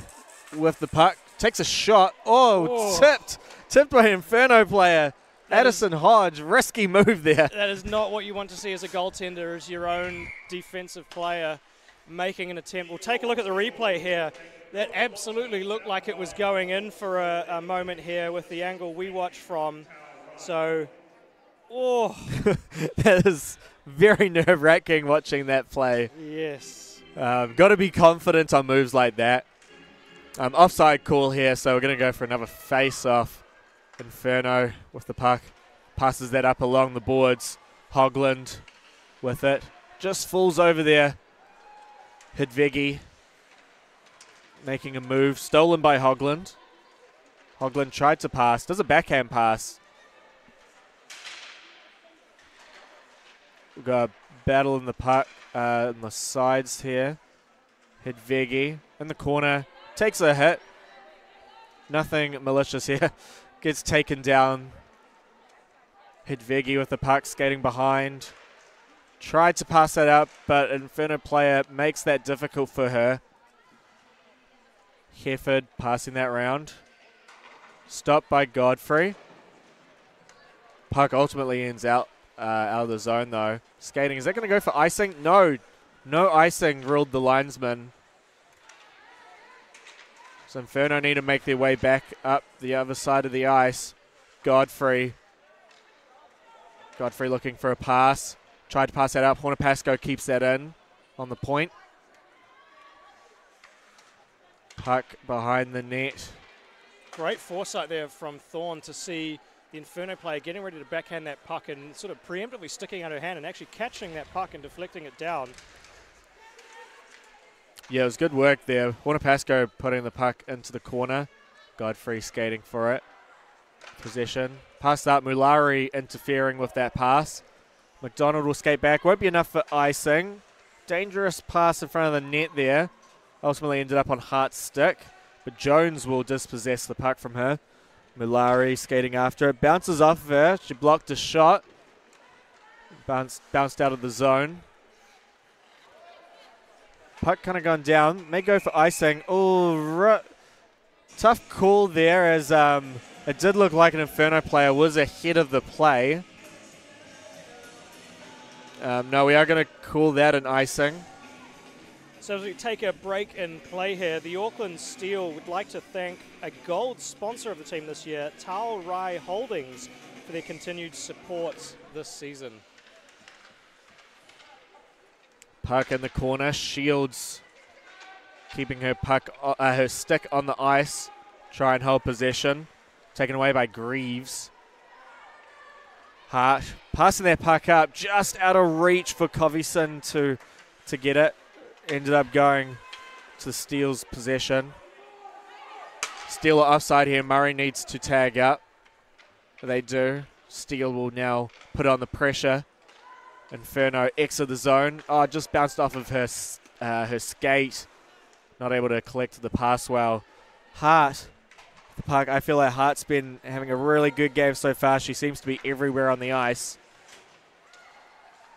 with the puck. Takes a shot. Oh, tipped Tipped by Inferno player. Addison Hodge, risky move there. That is not what you want to see as a goaltender, as your own defensive player making an attempt. We'll take a look at the replay here. That absolutely looked like it was going in for a moment here with the angle we watched from. So, that is very nerve-wracking watching that play. Yes. Got to be confident on moves like that. Offside call here, so we're going to go for another face-off. Inferno with the puck. Passes that up along the boards. Hogland with it. Just falls over there. Hidvegi making a move. Stolen by Hogland. Hogland tried to pass. Does a backhand pass. We've got a battle in the puck on the sides here. Hidvegi in the corner. Takes a hit. Nothing malicious here. Gets taken down. Hidvegi with the puck skating behind. Tried to pass that up, but Inferno player makes that difficult for her. Hefford passing that round. Stopped by Godfrey. Puck ultimately ends out of the zone though. Skating, is that going to go for icing? No. No icing, ruled the linesman. So Inferno need to make their way back up the other side of the ice. Godfrey looking for a pass. Tried to pass that up. Hornapasco keeps that in on the point. Puck behind the net. Great foresight there from Thorne to see the Inferno player getting ready to backhand that puck and sort of preemptively sticking out her hand and actually catching that puck and deflecting it down. Yeah, it was good work there. Hornapasco putting the puck into the corner. Godfrey skating for it. Possession. Pass up. Mulari interfering with that pass. McDonald will skate back. Won't be enough for icing. Dangerous pass in front of the net there. Ultimately ended up on Hart's stick. But Jones will dispossess the puck from her. Mulari skating after it. Bounces off of her. She blocked a shot. Bounced out of the zone. Puck kind of gone down. May go for icing. Oh, tough call there as it did look like an Inferno player was ahead of the play. No, we are going to call that an icing. So as we take a break in play here, the Auckland Steel would like to thank a gold sponsor of the team this year, Tao Rai Holdings, for their continued support this season. Puck in the corner. Shields keeping her her stick on the ice. Try and hold possession. Taken away by Greaves. Hart passing that puck up, just out of reach for Coveyson to get it. Ended up going to Steele's possession. Steele are offside here. Murray needs to tag up. They do. Steele will now put on the pressure. Inferno exit the zone. Oh, just bounced off of her skate. Not able to collect the pass well. Hart, the puck. I feel like Hart's been having a really good game so far. She seems to be everywhere on the ice.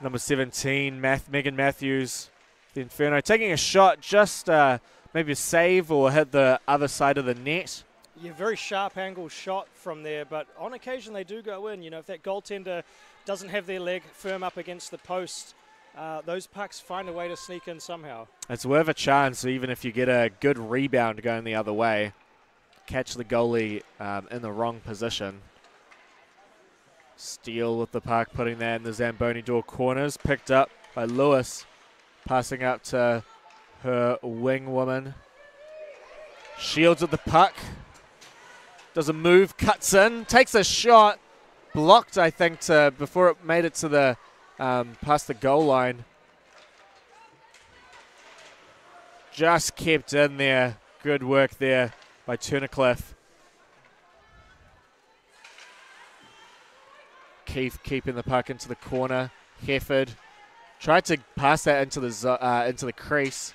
Number 17, Megan Matthews, the Inferno, taking a shot, just maybe a save or hit the other side of the net. Yeah, very sharp angle shot from there, but on occasion they do go in. You know, if that goaltender doesn't have their leg firm up against the post, those pucks find a way to sneak in somehow. It's worth a chance, even if you get a good rebound going the other way. Catch the goalie in the wrong position. Steele with the puck, putting that in the Zamboni door corners. Picked up by Lewis. Passing up to her wing woman. Shields with the puck. Does a move, cuts in, takes a shot. Blocked, I think, before it made it to the past the goal line. Just kept in there. Good work there by Turnercliffe. Keith keeping the puck into the corner. Hefford tried to pass that into the crease.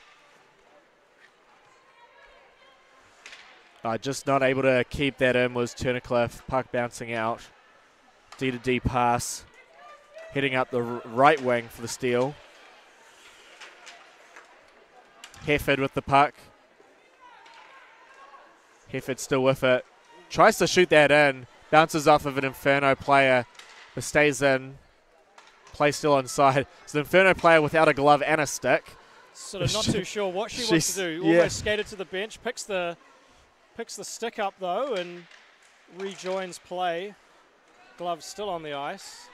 Just not able to keep that in was Turnercliffe. Puck bouncing out. D-to-D pass. Heading up the right wing for the Steel. Hefford with the puck. Hefford still with it. Tries to shoot that in. Bounces off of an Inferno player, but stays in. Play still onside. So the Inferno player without a glove and a stick. Sort of not too sure what she wants to do. Almost skated to the bench, picks the stick up though, and rejoins play. Glove still on the ice.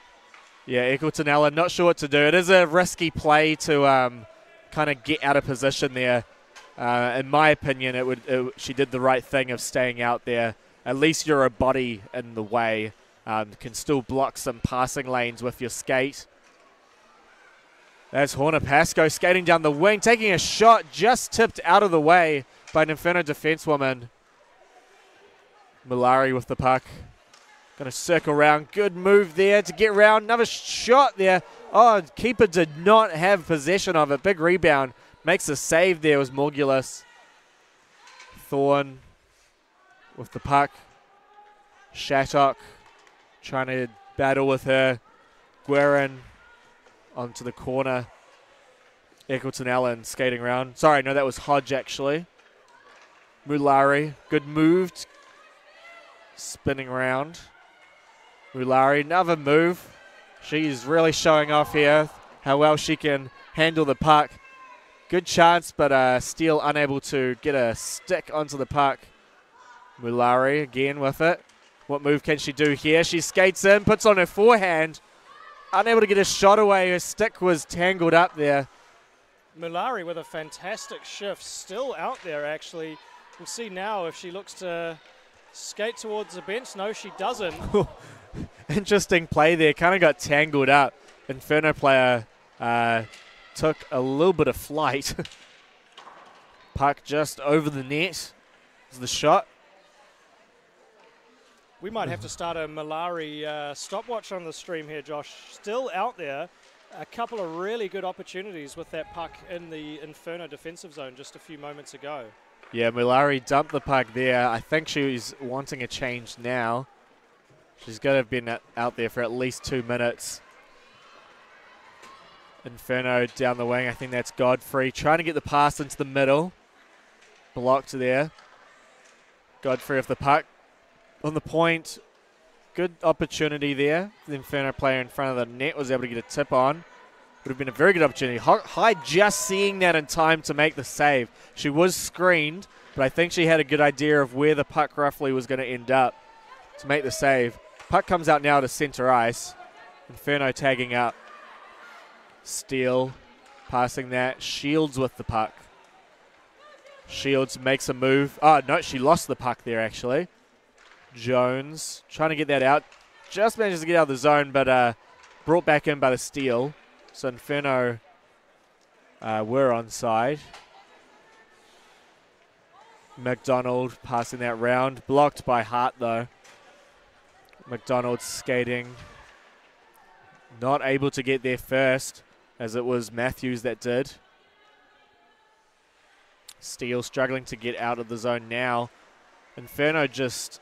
Yeah, Eccleston not sure what to do. It is a risky play to kind of get out of position there. In my opinion, she did the right thing of staying out there. At least you're a body in the way. Can still block some passing lanes with your skate. There's Hornapasco skating down the wing, taking a shot, just tipped out of the way by an Inferno defensewoman. Mulari with the puck. Going to circle around. Good move there to get around. Another shot there. Oh, keeper did not have possession of it. Big rebound. Makes a save there was Morgulis. Thorne with the puck. Shattock trying to battle with her. Guerin onto the corner. Eccleston Allen skating around. Sorry, no, that was Hodge actually. Mulari, good move. Spinning around. Mulari, another move. She's really showing off here how well she can handle the puck. Good chance, but Steele unable to get a stick onto the puck. Mulari again with it. What move can she do here? She skates in, puts on her forehand. Unable to get a shot away. Her stick was tangled up there. Mulari with a fantastic shift. Still out there, actually. We'll see now if she looks to skate towards the bench. No, she doesn't. Interesting play there. Kind of got tangled up. Inferno player took a little bit of flight. Puck just over the net is the shot. We might have to start a Mulari stopwatch on the stream here, Josh. Still out there. A couple of really good opportunities with that puck in the Inferno defensive zone just a few moments ago. Yeah, Mulari dumped the puck there. I think she's wanting a change now. She's got to have been out there for at least 2 minutes. Inferno down the wing. I think that's Godfrey. Trying to get the pass into the middle. Blocked there. Godfrey with the puck. On the point, good opportunity there. The Inferno player in front of the net was able to get a tip on. Would have been a very good opportunity. Hyde just seeing that in time to make the save. She was screened, but I think she had a good idea of where the puck roughly was going to end up to make the save. Puck comes out now to center ice. Inferno tagging up. Steele passing that. Shields with the puck. Shields makes a move. Oh, no, she lost the puck there actually. Jones trying to get that out. Just manages to get out of the zone, but brought back in by the steal. So Inferno were onside. McDonald passing that round. Blocked by Hart, though. McDonald skating. Not able to get there first, as it was Matthews that did. Steele struggling to get out of the zone now. Inferno just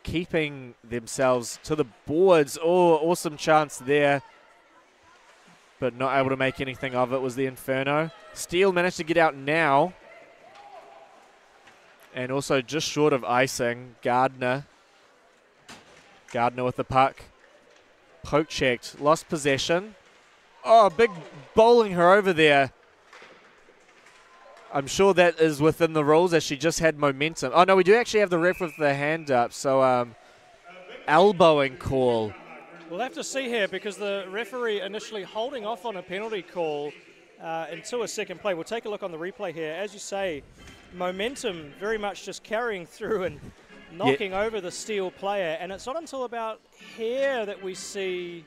keeping themselves to the boards. Oh, awesome chance there. But not able to make anything of it was the Inferno. Steele managed to get out now. And also just short of icing, Gardner. Gardner with the puck. Poke checked. Lost possession. Oh, big bowling her over there. I'm sure that is within the rules as she just had momentum. Oh, no, we do actually have the ref with the hand up. So, elbowing call. We'll have to see here because the referee initially holding off on a penalty call until a second play. We'll take a look on the replay here. As you say, momentum very much just carrying through and knocking over the Steele player. And it's not until about here that we see...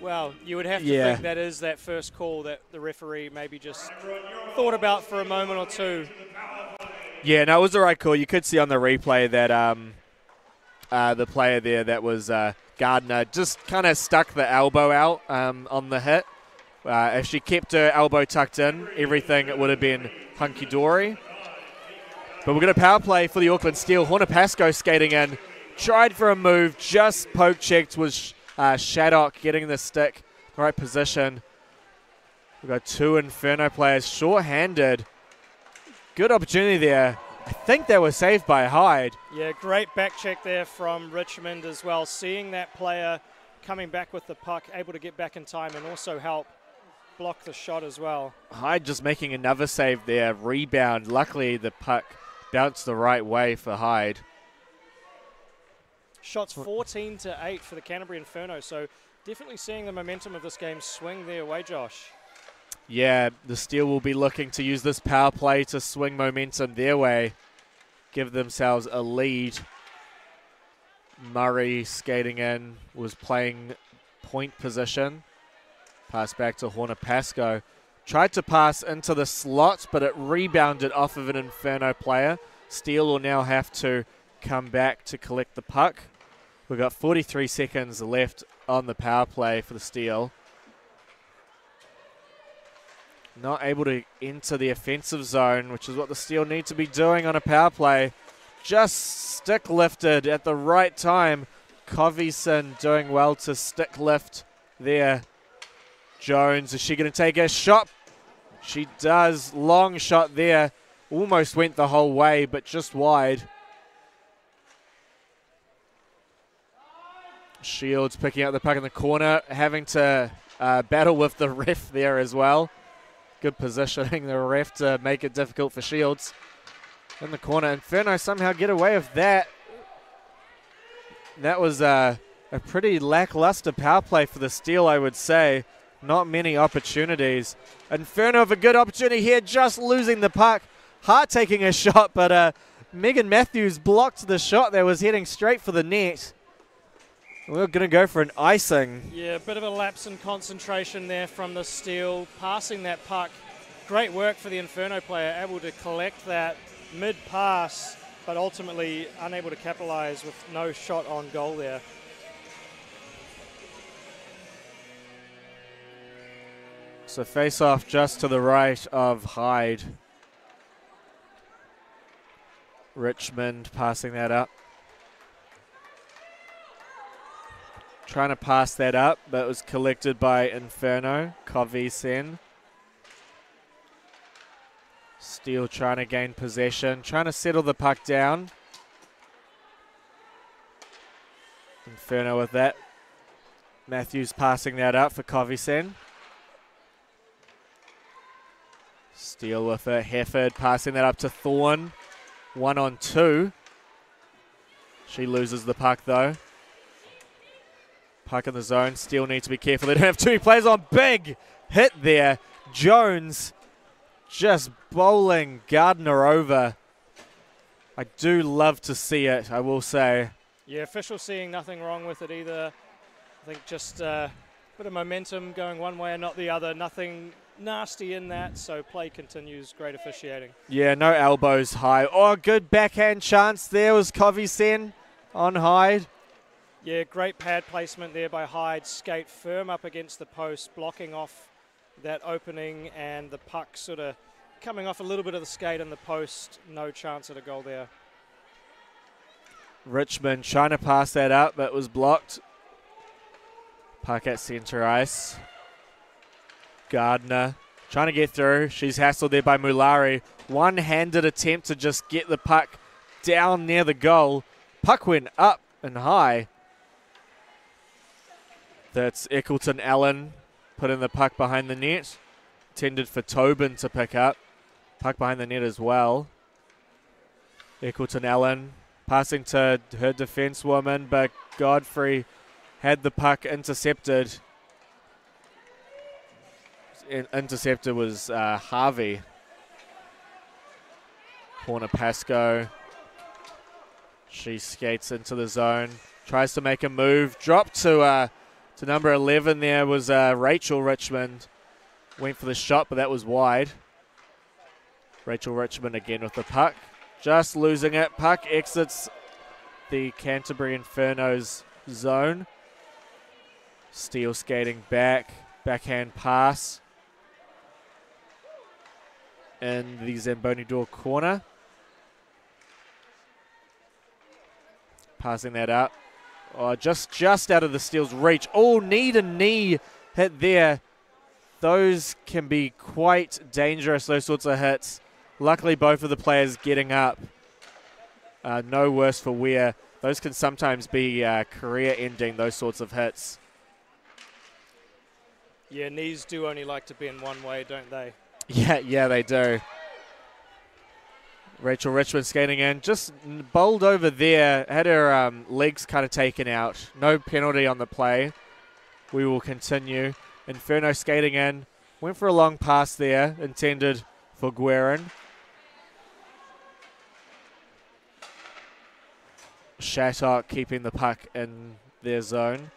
Well, you would have to think that is that first call that the referee maybe just thought about for a moment or two. Yeah, no, it was the right call. You could see on the replay that the player there that was Gardner just kind of stuck the elbow out on the hit. If she kept her elbow tucked in, everything would have been hunky-dory. But we're going to power play for the Auckland Steel. Hornapasco skating in. Tried for a move, just poke-checked was Shattock getting the stick, right position. We've got two Inferno players short-handed. Good opportunity there. I think they were saved by Hyde. Yeah, great back check there from Richmond as well. Seeing that player coming back with the puck, able to get back in time and also help block the shot as well. Hyde just making another save there. Rebound. Luckily, the puck bounced the right way for Hyde. Shots 14-8 for the Canterbury Inferno, so definitely seeing the momentum of this game swing their way, Josh. Yeah, the Steel will be looking to use this power play to swing momentum their way, give themselves a lead. Murray skating in, was playing point position. Pass back to Horner Pascoe. Tried to pass into the slot, but it rebounded off of an Inferno player. Steel will now have to come back to collect the puck. We've got 43 seconds left on the power play for the Steel. Not able to enter the offensive zone, which is what the Steel need to be doing on a power play. Just stick lifted at the right time. Coveyson doing well to stick lift there. Jones, is she going to take a shot? She does. Long shot there. Almost went the whole way, but just wide. Shields picking up the puck in the corner, having to battle with the ref there as well. Good positioning, the ref, to make it difficult for Shields. In the corner, Inferno somehow get away with that. That was a pretty lackluster power play for the Steel, I would say. Not many opportunities. Inferno have a good opportunity here, just losing the puck. Hart taking a shot, but Megan Matthews blocked the shot that was heading straight for the net. We're going to go for an icing. Yeah, a bit of a lapse in concentration there from the Steel. Passing that puck. Great work for the Inferno player, able to collect that mid-pass, but ultimately unable to capitalize with no shot on goal there. So face-off just to the right of Hyde. Richmond passing that up. Trying to pass that up, but it was collected by Inferno. Coveyson. Steel trying to gain possession, trying to settle the puck down. Inferno with that. Matthews passing that up for Coveyson. Steel with it. Hefford passing that up to Thorne. 1-on-2. She loses the puck though. Puck in the zone. Steel need to be careful. They don't have too many players on. Big hit there. Jones just bowling Gardner over. I do love to see it, I will say. Yeah, official seeing nothing wrong with it either. I think just a bit of momentum going one way and not the other. Nothing nasty in that, so play continues. Great officiating. Yeah, no elbows high. Oh, good backhand chance there was Coveyson on Hyde. Yeah, great pad placement there by Hyde. Skate firm up against the post, blocking off that opening, and the puck sort of coming off a little bit of the skate in the post. No chance at a goal there. Richmond trying to pass that up, but was blocked. Puck at centre ice. Gardner trying to get through. She's hassled there by Mulari. One-handed attempt to just get the puck down near the goal. Puck went up and high. That's Eccleton Allen putting the puck behind the net. Intended for Tobin to pick up. Puck behind the net as well. Eccleton Allen passing to her defence woman, but Godfrey had the puck intercepted. Interceptor was Harvey. Horner Pascoe. She skates into the zone. Tries to make a move. Dropped to number 11 there was Rachel Richmond. Went for the shot, but that was wide. Rachel Richmond again with the puck. Just losing it. Puck exits the Canterbury Inferno's zone. Steel skating back. Backhand pass. In the Zamboni door corner. Passing that up. Oh, just out of the Steel's reach. Oh, knee to knee hit there. Those can be quite dangerous, those sorts of hits. Luckily, both of the players getting up. no worse for wear. Those can sometimes be career-ending, those sorts of hits. Yeah, knees do only like to bend one way, don't they? Yeah, they do. Rachel Richmond skating in, just bowled over there, had her legs kind of taken out. No penalty on the play. We will continue. Inferno skating in, went for a long pass there, intended for Guerin. Shattock keeping the puck in their zone.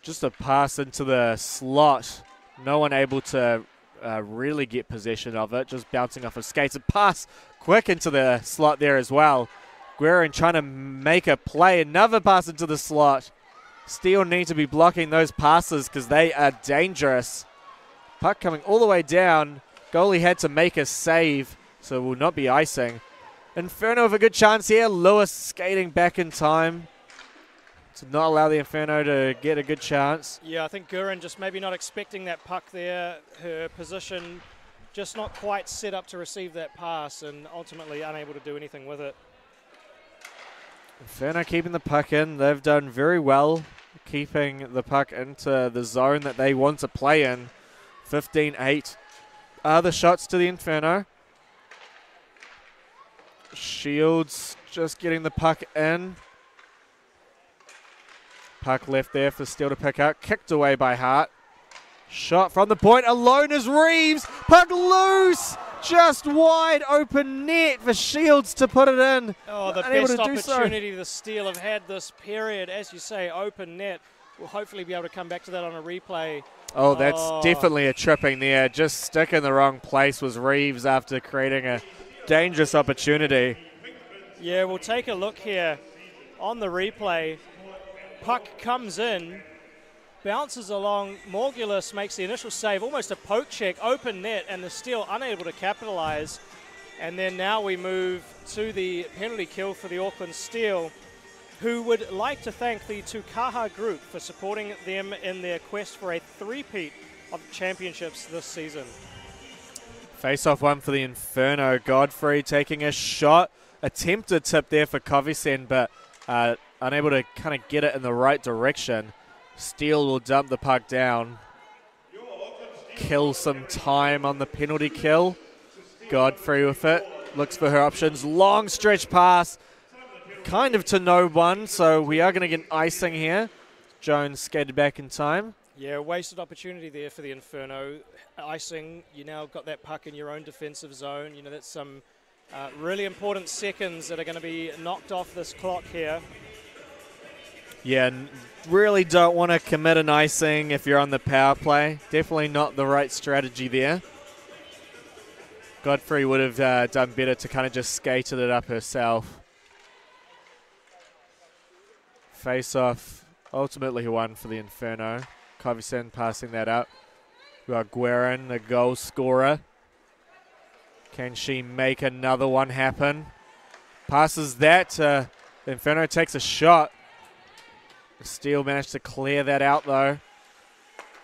Just a pass into the slot. No one able to really get possession of it. Just bouncing off of skates. A pass quick into the slot there as well. Guerin trying to make a play. Another pass into the slot. Steel need to be blocking those passes because they are dangerous. Puck coming all the way down. Goalie had to make a save, so will not be icing. Inferno with a good chance here. Lewis skating back in time to not allow the Inferno to get a good chance. Yeah, I think Guerin just maybe not expecting that puck there. Her position just not quite set up to receive that pass and ultimately unable to do anything with it. Inferno keeping the puck in. They've done very well keeping the puck into the zone that they want to play in. 15-8 are the shots to the Inferno. Shields just getting the puck in. Puck left there for Steele to pick up. Kicked away by Hart. Shot from the point. Alone is Reeves. Puck loose. Just wide open net for Shields to put it in. Oh, the best opportunity the Steel have had this period. As you say, open net. We'll hopefully be able to come back to that on a replay. Oh, that's definitely a tripping there. Just stuck in the wrong place was Reeves after creating a dangerous opportunity. Yeah, we'll take a look here on the replay. Puck comes in, bounces along. Morgulis makes the initial save, almost a poke check, open net, and the Steel unable to capitalize. And then now we move to the penalty kill for the Auckland Steel, who would like to thank the Tukaha Group for supporting them in their quest for a three-peat of championships this season. Face-off one for the Inferno. Godfrey taking a shot. Attempted tip there for Covisen, but unable to kind of get it in the right direction. Steele will dump the puck down. Kill some time on the penalty kill. Godfrey with it. Looks for her options. Long stretch pass. Kind of to no one, so we are going to get an icing here. Jones skated back in time. Yeah, wasted opportunity there for the Inferno. Icing, you now got that puck in your own defensive zone. You know, that's some really important seconds that are going to be knocked off this clock here. Yeah, really don't want to commit an icing if you're on the power play. Definitely not the right strategy there. Godfrey would have done better to kind of just skated it up herself. Face-off ultimately won for the Inferno. Covisen passing that up. We got Guerin, the goal scorer. Can she make another one happen? Passes that. Inferno takes a shot. Steele managed to clear that out though.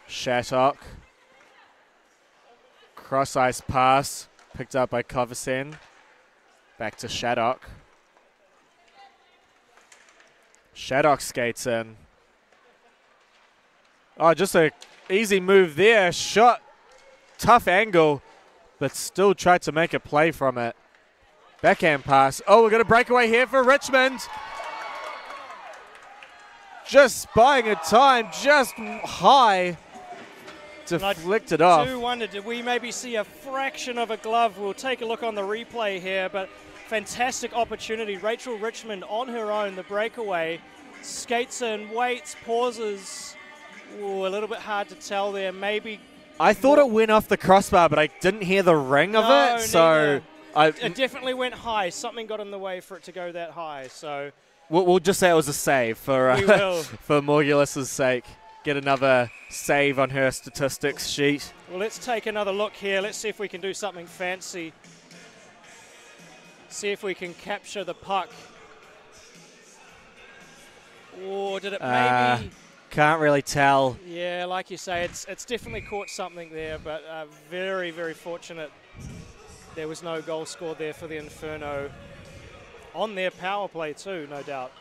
Shattock. Cross-ice pass. Picked up by Covisen. Back to Shattock. Shattock skates in. Oh, just a easy move there. Shot. Tough angle, but still tried to make a play from it. Backhand pass. Oh, we're going to break away here for Richmond. Just buying a time, just high. Deflected off. I do wonder, did we maybe see a fraction of a glove? We'll take a look on the replay here, but fantastic opportunity. Rachel Richmond on her own, the breakaway. Skates in, waits, pauses. Ooh, a little bit hard to tell there. Maybe. I thought it went off the crossbar, but I didn't hear the ring of it. So it definitely went high. Something got in the way for it to go that high. So we'll just say it was a save for for Morgulis' sake. Get another save on her statistics sheet. Well, let's take another look here. Let's see if we can do something fancy. See if we can capture the puck. Or did it maybe? Can't really tell. Yeah, like you say, it's definitely caught something there, but very, very fortunate. There was no goal scored there for the Inferno. on their power play too, no doubt.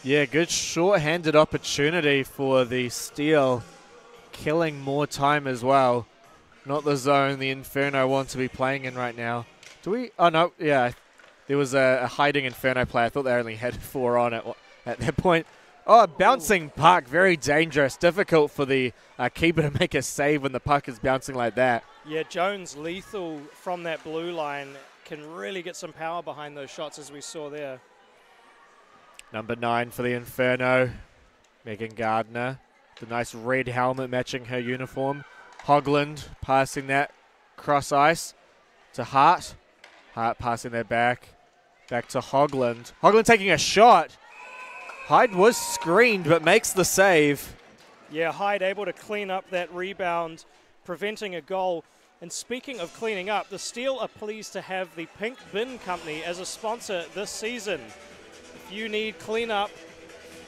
Yeah, good short-handed opportunity for the Steel, killing more time as well. Not the zone the Inferno want to be playing in right now. Do we? Oh, no, yeah. There was a hiding Inferno player. I thought they only had 4 on at that point. Oh, bouncing puck, very dangerous. Difficult for the keeper to make a save when the puck is bouncing like that. Yeah, Jones lethal from that blue line, can really get some power behind those shots as we saw there. Number 9 for the Inferno, Megan Gardner. The nice red helmet matching her uniform. Hogland passing that cross ice to Hart. Hart passing that back to Hogland. Hogland taking a shot. Hyde was screened but makes the save. Yeah, Hyde able to clean up that rebound, preventing a goal. And speaking of cleaning up, the Steel are pleased to have the Pink Bin Company as a sponsor this season. If you need cleanup,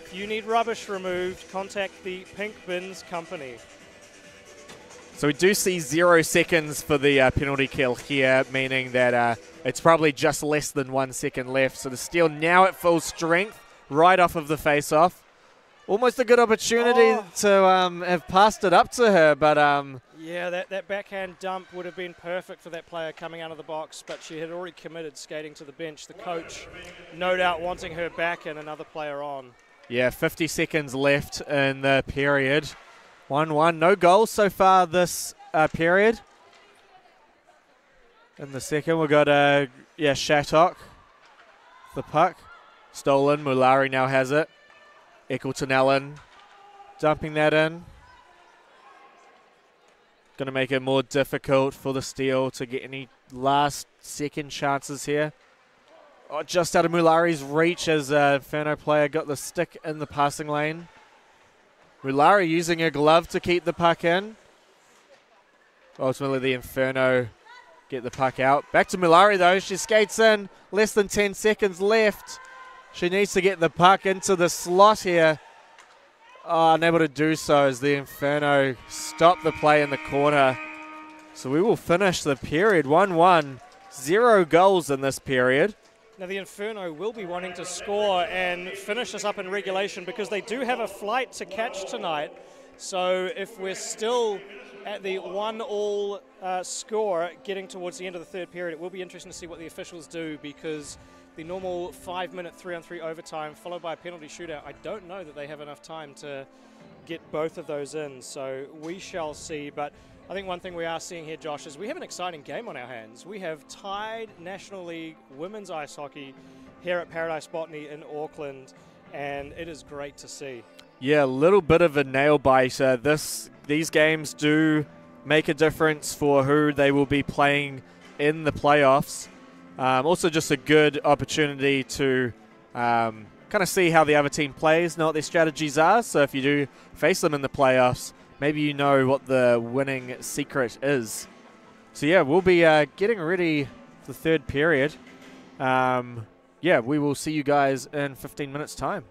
if you need rubbish removed, contact the Pink Bins Company. So we do see 0 seconds for the penalty kill here, meaning that it's probably just less than 1 second left. So the Steel now at full strength, right off of the face-off. Almost a good opportunity to have passed it up to her, but... yeah, that backhand dump would have been perfect for that player coming out of the box, but she had already committed skating to the bench. The coach, no doubt, wanting her back and another player on. Yeah, 50 seconds left in the period. 1-1. No goals so far this period. In the second, we've got Shattock. The puck. Stolen. Mulari now has it. Eccleton Allen dumping that in. Going to make it more difficult for the Steel to get any last second chances here. Oh, just out of Mulari's reach as a Inferno player got the stick in the passing lane. Mulari using a glove to keep the puck in. Ultimately, the Inferno get the puck out. Back to Mulari, though. She skates in. Less than 10 seconds left. She needs to get the puck into the slot here. Oh, unable to do so as the Inferno stop the play in the corner. So we will finish the period 1-1. 0 goals in this period. Now the Inferno will be wanting to score and finish this up in regulation because they do have a flight to catch tonight. So if we're still at the 1-1 score getting towards the end of the third period, it will be interesting to see what the officials do because the normal 5-minute 3-on-3 overtime followed by a penalty shootout, I don't know that they have enough time to get both of those in. So we shall see. But I think one thing we are seeing here, Josh, is we have an exciting game on our hands. We have tied National League women's ice hockey here at Paradise Botany in Auckland, and it is great to see. Yeah, a little bit of a nail biter. These games do make a difference for who they will be playing in the playoffs. Also just a good opportunity to kind of see how the other team plays, know what their strategies are. So if you do face them in the playoffs, maybe you know what the winning secret is. So yeah, we'll be getting ready for the third period. Yeah, we will see you guys in 15 minutes' time.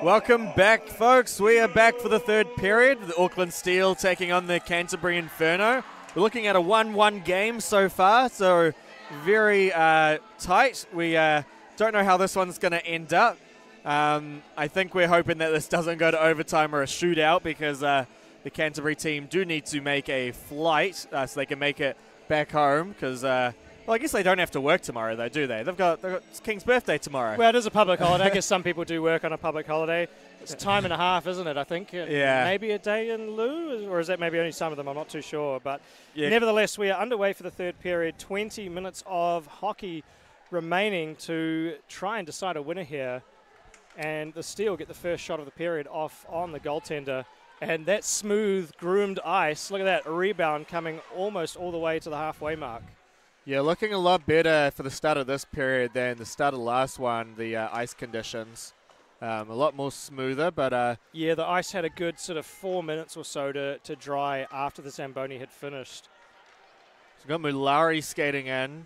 Welcome back, folks. We are back for the third period. The Auckland Steel taking on the Canterbury Inferno. We're looking at a 1-1 game so far, so very tight. We don't know how this one's going to end up. I think we're hoping that this doesn't go to overtime or a shootout because the Canterbury team do need to make a flight so they can make it back home because, well, I guess they don't have to work tomorrow, though, do they? They've got it's King's birthday tomorrow. Well, it is a public holiday. I guess some people do work on a public holiday. It's time and a half, isn't it, I think? Yeah. Maybe a day in lieu, or is that maybe only some of them? I'm not too sure. But yeah. Nevertheless, we are underway for the third period. 20 minutes of hockey remaining to try and decide a winner here. And the Steel get the first shot of the period off on the goaltender. And that smooth, groomed ice, look at that, a rebound coming almost all the way to the halfway mark. Yeah, looking a lot better for the start of this period than the start of the last one, the ice conditions. A lot more smoother, but... yeah, the ice had a good sort of 4 minutes or so to dry after the Zamboni had finished. So we've got Mulari skating in.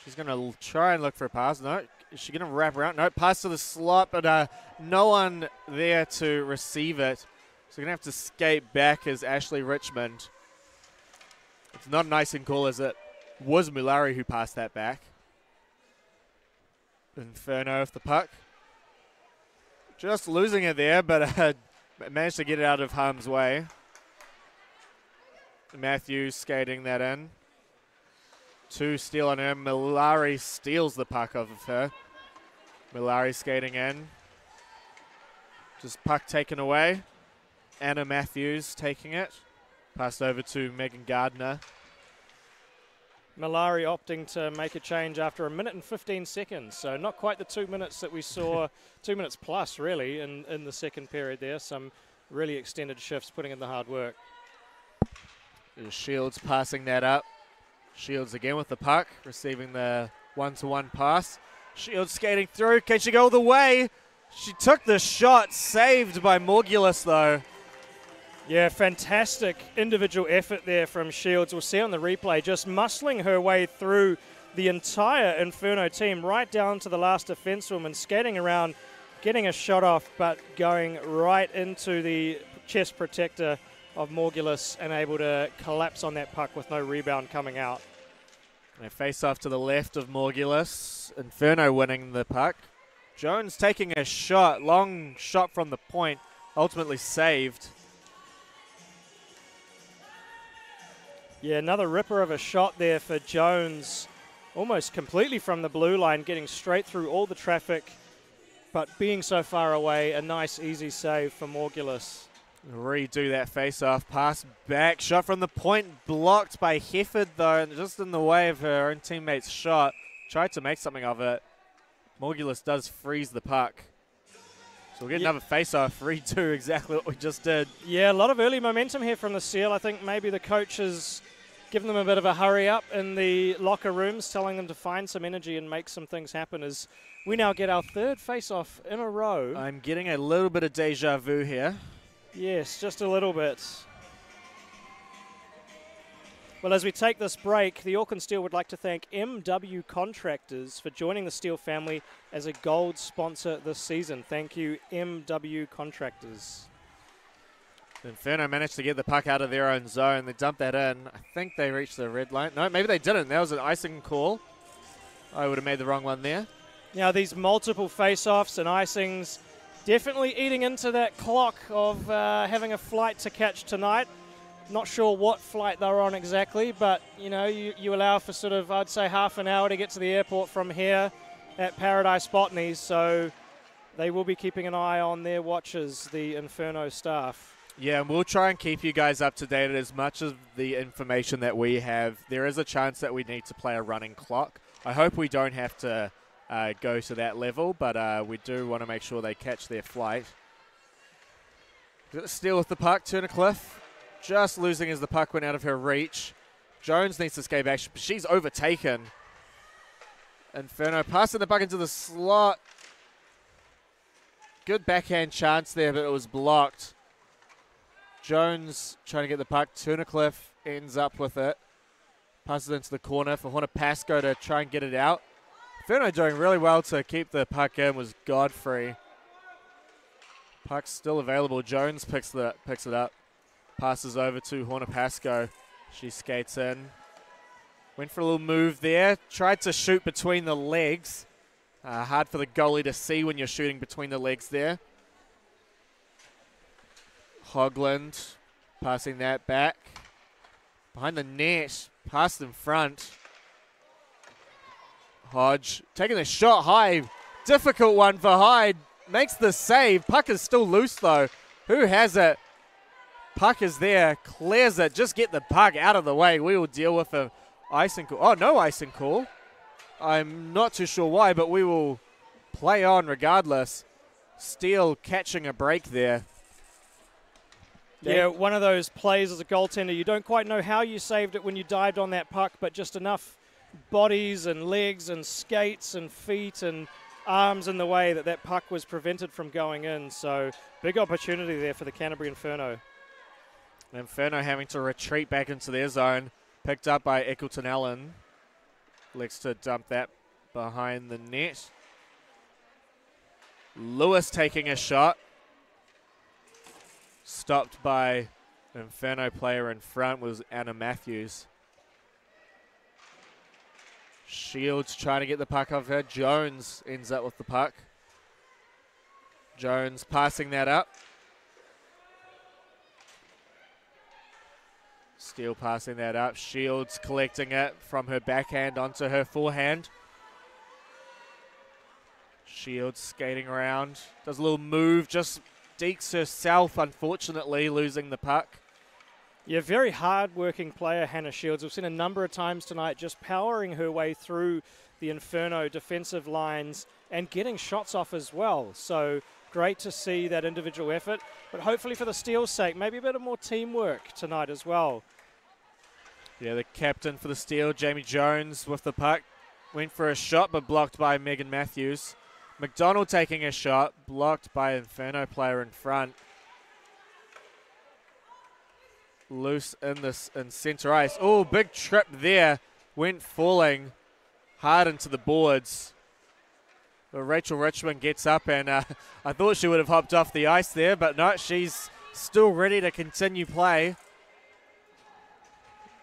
She's going to try and look for a pass. No, is she going to wrap around? No, pass to the slot, but no one there to receive it. So we're going to have to skate back as Ashley Richmond. It's not a nice and cool as it was Mulari who passed that back. Inferno with the puck. Just losing it there, but managed to get it out of harm's way. Matthews skating that in. 2 steal on her. Mulari steals the puck off of her. Mulari skating in. Just puck taken away. Anna Matthews taking it. Passed over to Megan Gardner. Mulari opting to make a change after 1 minute and 15 seconds. So not quite the 2 minutes that we saw, 2 minutes plus really in the second period there. Some really extended shifts putting in the hard work. Shields passing that up. Shields again with the puck, receiving the one-to-one pass. Shields skating through. Can she go all the way? She took the shot, saved by Morgulis though. Yeah, fantastic individual effort there from Shields. We'll see on the replay, just muscling her way through the entire Inferno team, right down to the last defensewoman, skating around, getting a shot off, but going right into the chest protector of Morgulis and able to collapse on that puck with no rebound coming out. A face off to the left of Morgulis. Inferno winning the puck. Jones taking a shot, long shot from the point, ultimately saved. Yeah, another ripper of a shot there for Jones, almost completely from the blue line, getting straight through all the traffic, but being so far away, a nice, easy save for Morgulis. Redo that face-off, pass back, shot from the point, blocked by Hefford though, and just in the way of her own teammate's shot. Tried to make something of it. Morgulis does freeze the puck. So we'll get another face-off, redo exactly what we just did. Yeah, a lot of early momentum here from the Steel. I think maybe the coach has given them a bit of a hurry up in the locker rooms, telling them to find some energy and make some things happen as we now get our third face-off in a row. I'm getting a little bit of deja vu here. Yes, just a little bit. Well, as we take this break, the Auckland Steel would like to thank MW Contractors for joining the Steel family as a gold sponsor this season. Thank you, MW Contractors. Inferno managed to get the puck out of their own zone. They dumped that in. I think they reached the red line. No, maybe they didn't. That was an icing call. I would have made the wrong one there. Now, these multiple face-offs and icings definitely eating into that clock of having a flight to catch tonight. Not sure what flight they're on exactly, but you know, you allow for sort of, I'd say, half an hour to get to the airport from here at Paradise Botany, so they will be keeping an eye on their watches, the Inferno staff. Yeah, and we'll try and keep you guys up to date as much of the information that we have. There is a chance that we need to play a running clock. I hope we don't have to go to that level, but we do want to make sure they catch their flight. Steal with the puck, Turnercliffe. Just losing as the puck went out of her reach. Jones needs to skate back. She's overtaken. Inferno passing the puck into the slot. Good backhand chance there, but it was blocked. Jones trying to get the puck. Turnercliffe ends up with it. Passes into the corner for Hona Pascoe to try and get it out. Inferno doing really well to keep the puck in was Godfrey. Puck's still available. Jones picks it up. Passes over to Hornapasco. She skates in. Went for a little move there. Tried to shoot between the legs. Hard for the goalie to see when you're shooting between the legs there. Hogland passing that back. Behind the net. Passed in front. Hodge taking the shot high. Difficult one for Hyde. Makes the save. Puck is still loose though. Who has it? Puck is there. Clears it. Just get the puck out of the way. We will deal with a icing call. Oh, no icing call. I'm not too sure why, but we will play on regardless. Steele catching a break there. Yeah, one of those plays as a goaltender. You don't quite know how you saved it when you dived on that puck, but just enough bodies and legs and skates and feet and arms in the way that puck was prevented from going in. So big opportunity there for the Canterbury Inferno. Inferno having to retreat back into their zone. Picked up by Eccleton Allen. Looks to dump that behind the net. Lewis taking a shot. Stopped by Inferno player in front was Anna Matthews. Shields trying to get the puck off her. Jones ends up with the puck. Jones passing that up. Steele passing that up. Shields collecting it from her backhand onto her forehand. Shields skating around. Does a little move. Just deeks herself, unfortunately, losing the puck. Yeah, very hard-working player, Hannah Shields. We've seen a number of times tonight just powering her way through the Inferno defensive lines and getting shots off as well. So great to see that individual effort. But hopefully for the Steel's sake, maybe a bit of more teamwork tonight as well. Yeah, the captain for the Steel, Jamie Jones, with the puck. Went for a shot, but blocked by Megan Matthews. McDonald taking a shot, blocked by Inferno player in front. Loose in center ice. Oh, big trip there. Went falling hard into the boards. But Rachel Richmond gets up, and I thought she would have hopped off the ice there, but no, she's still ready to continue play.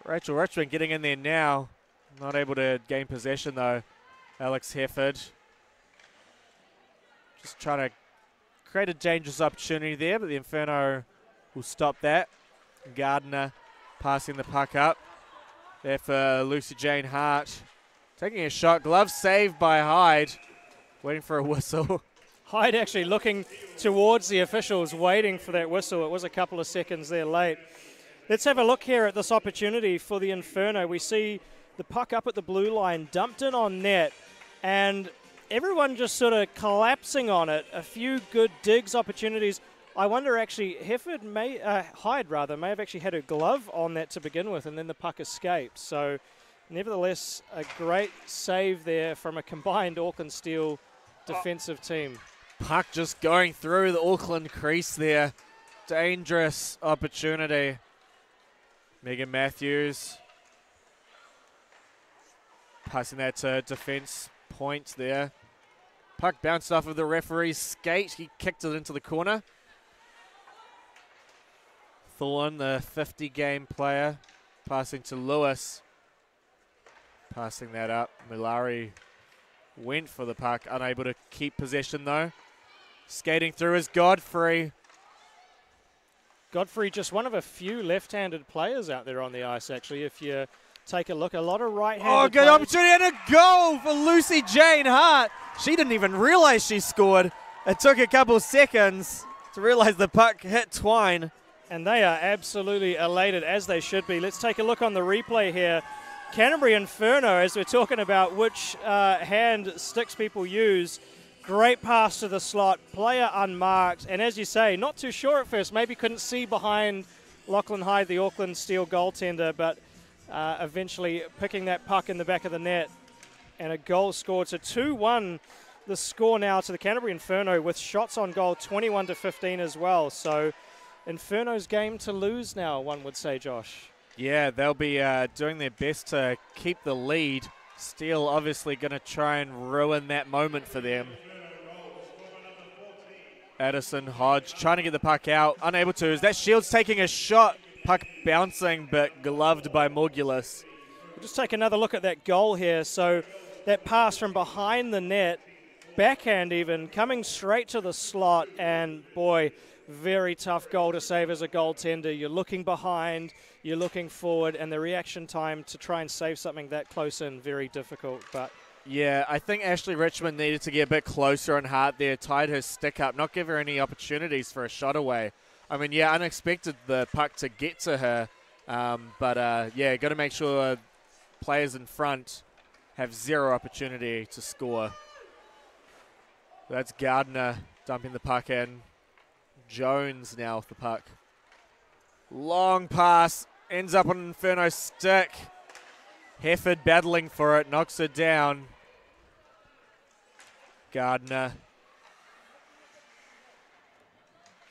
Rachel Richmond getting in there now. Not able to gain possession though. Alex Hefford just trying to create a dangerous opportunity there, but the Inferno will stop that. Gardner passing the puck up. There for Lucy Jane Hart. Taking a shot. Glove saved by Hyde. Waiting for a whistle. Hyde actually looking towards the officials, waiting for that whistle. It was a couple of seconds there late. Let's have a look here at this opportunity for the Inferno. We see the puck up at the blue line, dumped in on net, and everyone just sort of collapsing on it. A few good digs opportunities. I wonder actually, Hyde may have actually had her glove on that to begin with, and then the puck escaped. So nevertheless, a great save there from a combined Auckland Steel defensive team. Puck just going through the Auckland crease there. Dangerous opportunity. Megan Matthews passing that to defense point there. Puck bounced off of the referee's skate. He kicked it into the corner. Thorne, the 50-game player, passing to Lewis. Passing that up. Milari went for the puck, unable to keep possession though. Skating through is Godfrey. Godfrey, just one of a few left-handed players out there on the ice, actually. If you take a look, a lot of right-handed Oh, good opportunity and a goal for Lucy Jane Hart. She didn't even realize she scored. It took a couple seconds to realize the puck hit twine. And they are absolutely elated, as they should be. Let's take a look on the replay here. Canterbury Inferno, as we're talking about which hand sticks people use. Great pass to the slot, player unmarked, and as you say, not too sure at first, maybe couldn't see behind Lachlan Hyde, the Auckland Steel goaltender, but eventually picking that puck in the back of the net, and a goal scored. So 2-1 the score now to the Canterbury Inferno, with shots on goal 21-15 as well. So Inferno's game to lose now, one would say, Josh. Yeah, they'll be doing their best to keep the lead. Steel obviously going to try and ruin that moment for them. Addison Hodge trying to get the puck out, unable to. Is that Shields taking a shot? Puck bouncing, but gloved by Morgulis. We'll just take another look at that goal here. So that pass from behind the net, backhand even, coming straight to the slot, and boy, very tough goal to save as a goaltender. You're looking behind, you're looking forward, and the reaction time to try and save something that close in, very difficult. But yeah, I think Ashley Richmond needed to get a bit closer and hard there, tied her stick up, not give her any opportunities for a shot away. I mean, yeah, unexpected the puck to get to her, but yeah, got to make sure players in front have zero opportunity to score. That's Gardner dumping the puck in. Jones now with the puck. Long pass, ends up on an Inferno stick. Hefford battling for it, knocks it down. Gardner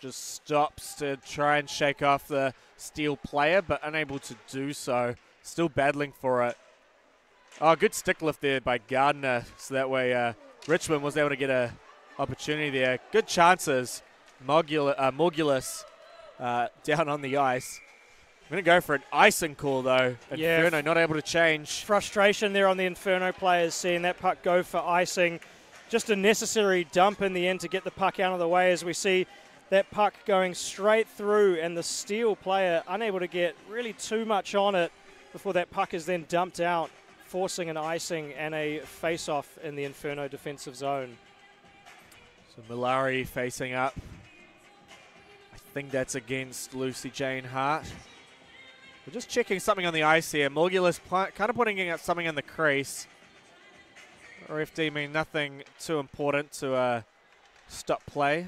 just stops to try and shake off the Steel player, but unable to do so. Still battling for it. Oh, good stick lift there by Gardner, so that way Richmond was able to get a opportunity there. Good chances. Morgulis down on the ice. I'm going to go for an icing call, though. Inferno not able to change. Frustration there on the Inferno players, seeing that puck go for icing. Just a necessary dump in the end to get the puck out of the way, as we see that puck going straight through, and the Steel player unable to get really too much on it before that puck is then dumped out, forcing an icing and a face-off in the Inferno defensive zone. So Malari facing up. I think that's against Lucy Jane Hart. We're just checking something on the ice here. Morgulis kind of putting out something in the crease. Ref deeming nothing too important to stop play.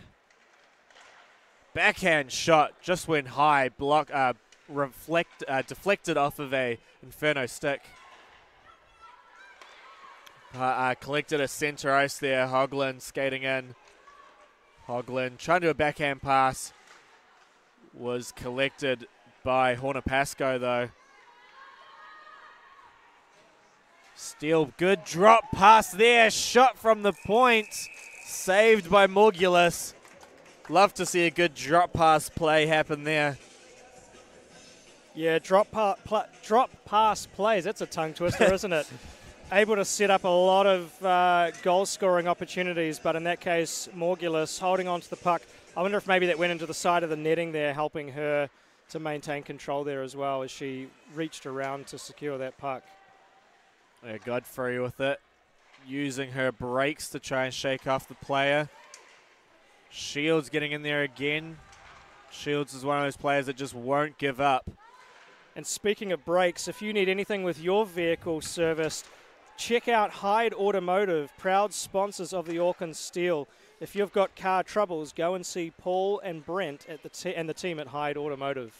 Backhand shot just went high, deflected off of a Inferno stick. Collected a center ice there. Hoagland skating in. Hoagland trying to do a backhand pass. Was collected by Horner Pascoe, though. Steel, good drop pass there. Shot from the point. Saved by Morgulis. Love to see a good drop pass play happen there. Yeah, drop pass plays. That's a tongue twister, isn't it? Able to set up a lot of goal-scoring opportunities, but in that case, Morgulis holding on to the puck. I wonder if maybe that went into the side of the netting there, helping her to maintain control there as well as she reached around to secure that puck. Yeah, Godfrey with it, using her brakes to try and shake off the player. Shields getting in there again. Shields is one of those players that just won't give up. And speaking of brakes, if you need anything with your vehicle serviced, check out Hyde Automotive, proud sponsors of the Auckland Steel. If you've got car troubles, go and see Paul and Brent at and the team at Hyde Automotive.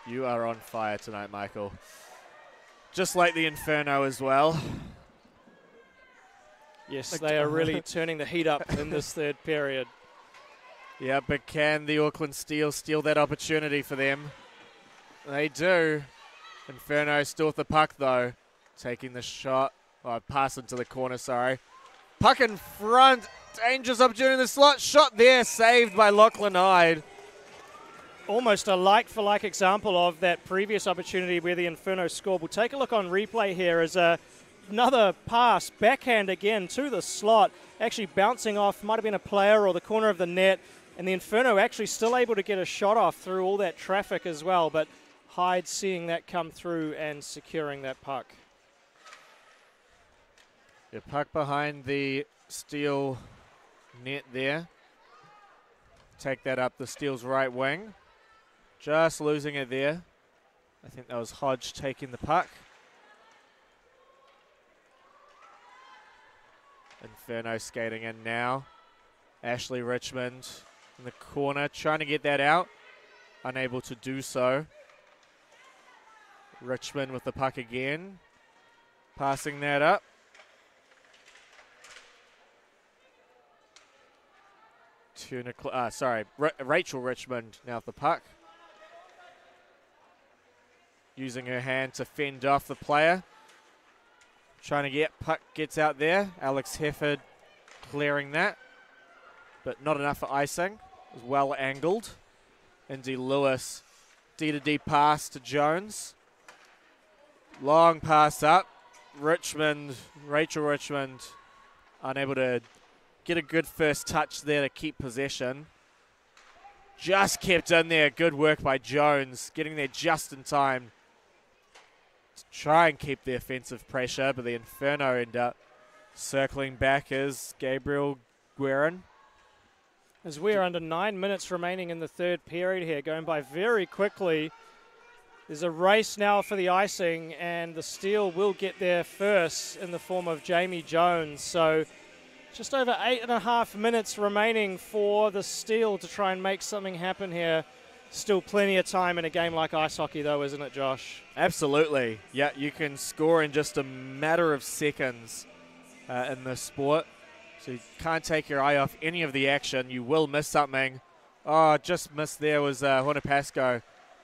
You are on fire tonight, Michael. Just like the Inferno as well. Yes, they are really turning the heat up in this third period. Yeah, but can the Auckland Steel steal that opportunity for them? They do. Inferno still with the puck, though. Taking the shot. Oh, pass into the corner, sorry. Puck in front. Dangerous opportunity in the slot. Shot there, saved by Lachlan Hyde. Almost a like-for-like example of that previous opportunity where the Inferno scored. We'll take a look on replay here as another pass, backhand again to the slot, actually bouncing off, might have been a player or the corner of the net, and the Inferno actually still able to get a shot off through all that traffic as well, but Hyde seeing that come through and securing that puck. The puck behind the Steel net there. Take that up the Steel's right wing. Just losing it there. I think that was Hodge taking the puck. Inferno skating in now. Ashley Richmond in the corner, trying to get that out. Unable to do so. Richmond with the puck again. Passing that up. Rachel Richmond now with the puck. Using her hand to fend off the player. Trying to get puck, gets out there. Alex Hefford clearing that, but not enough for icing. It was well angled. Indy Lewis, D-to-D pass to Jones. Long pass up. Rachel Richmond, unable to get a good first touch there to keep possession. Just kept in there. Good work by Jones, getting there just in time to try and keep the offensive pressure, but the Inferno end up circling back as Gabriel Guerin. As we are under 9 minutes remaining in the third period here, going by very quickly. There's a race now for the icing, and the Steel will get there first in the form of Jamie Jones. So just over 8.5 minutes remaining for the Steel to try and make something happen here. Still plenty of time in a game like ice hockey, though, isn't it, Josh? Absolutely. Yeah, you can score in just a matter of seconds in this sport. So you can't take your eye off any of the action. You will miss something. Oh, just missed there was Hornapasco.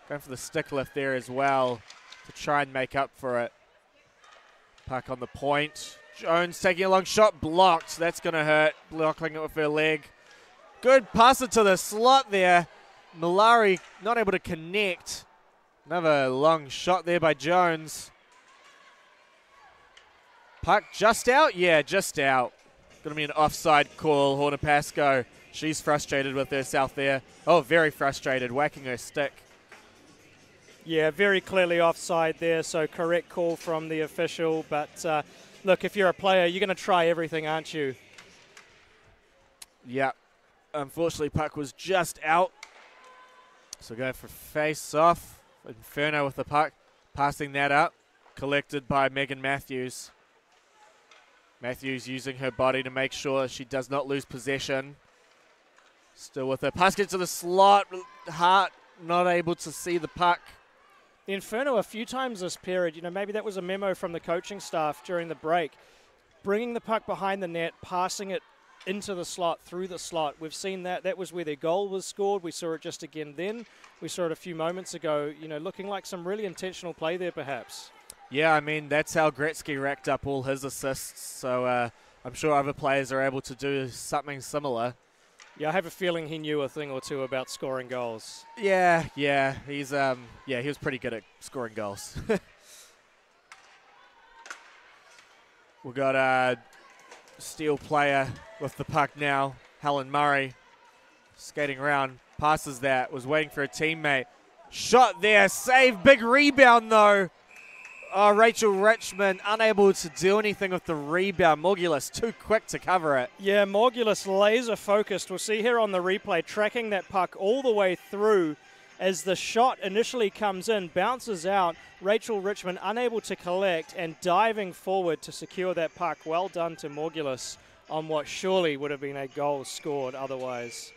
Going for the stick lift there as well to try and make up for it. Puck on the point. Jones taking a long shot, blocked. That's going to hurt, blocking it with her leg. Good pass it to the slot there. Malari not able to connect. Another long shot there by Jones. Puck just out? Yeah, just out. Going to be an offside call. Hornapasco, she's frustrated with herself there. Oh, very frustrated, whacking her stick. Yeah, very clearly offside there, so correct call from the official. But look, if you're a player, you're going to try everything, aren't you? Yeah. Unfortunately, puck was just out. So go for face-off. Inferno with the puck. Passing that up. Collected by Megan Matthews. Matthews using her body to make sure she does not lose possession. Still with her. Pass gets to the slot. Hart not able to see the puck. The Inferno a few times this period, maybe that was a memo from the coaching staff during the break. Bringing the puck behind the net, passing it into the slot, through the slot. We've seen that. That was where their goal was scored. We saw it just again then. We saw it a few moments ago, looking like some really intentional play there perhaps. Yeah, I mean, that's how Gretzky racked up all his assists. So I'm sure other players are able to do something similar. Yeah, I have a feeling he knew a thing or two about scoring goals. Yeah, he's he was pretty good at scoring goals. We've got a Steel player with the puck now, Helen Murray, skating around, passes that, was waiting for a teammate. Shot there, save, big rebound though. Oh, Rachel Richmond unable to do anything with the rebound. Morgulis too quick to cover it. Yeah, Morgulis laser focused. We'll see here on the replay, tracking that puck all the way through as the shot initially comes in, bounces out. Rachel Richmond unable to collect and diving forward to secure that puck. Well done to Morgulis on what surely would have been a goal scored otherwise.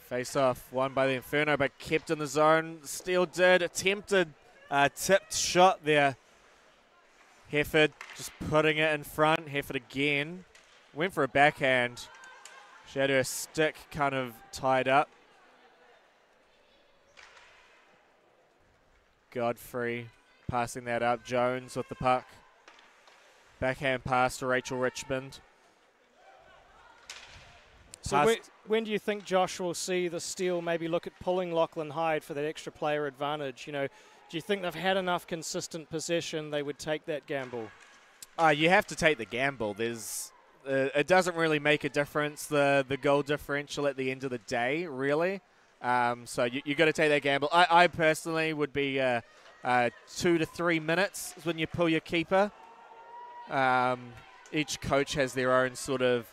Face off, won by the Inferno, but kept in the zone. Steel did, attempted tipped shot there. Hefford just putting it in front. Hefford again. Went for a backhand. She had her stick kind of tied up. Godfrey passing that up. Jones with the puck. Backhand pass to Rachel Richmond. So when do you think Josh will see the Steel maybe look at pulling Lachlan Hyde for that extra player advantage? Do you think they've had enough consistent possession they would take that gamble? You have to take the gamble. It doesn't really make a difference, the goal differential at the end of the day, really. So you got to take that gamble. I personally would be 2 to 3 minutes when you pull your keeper. Each coach has their own sort of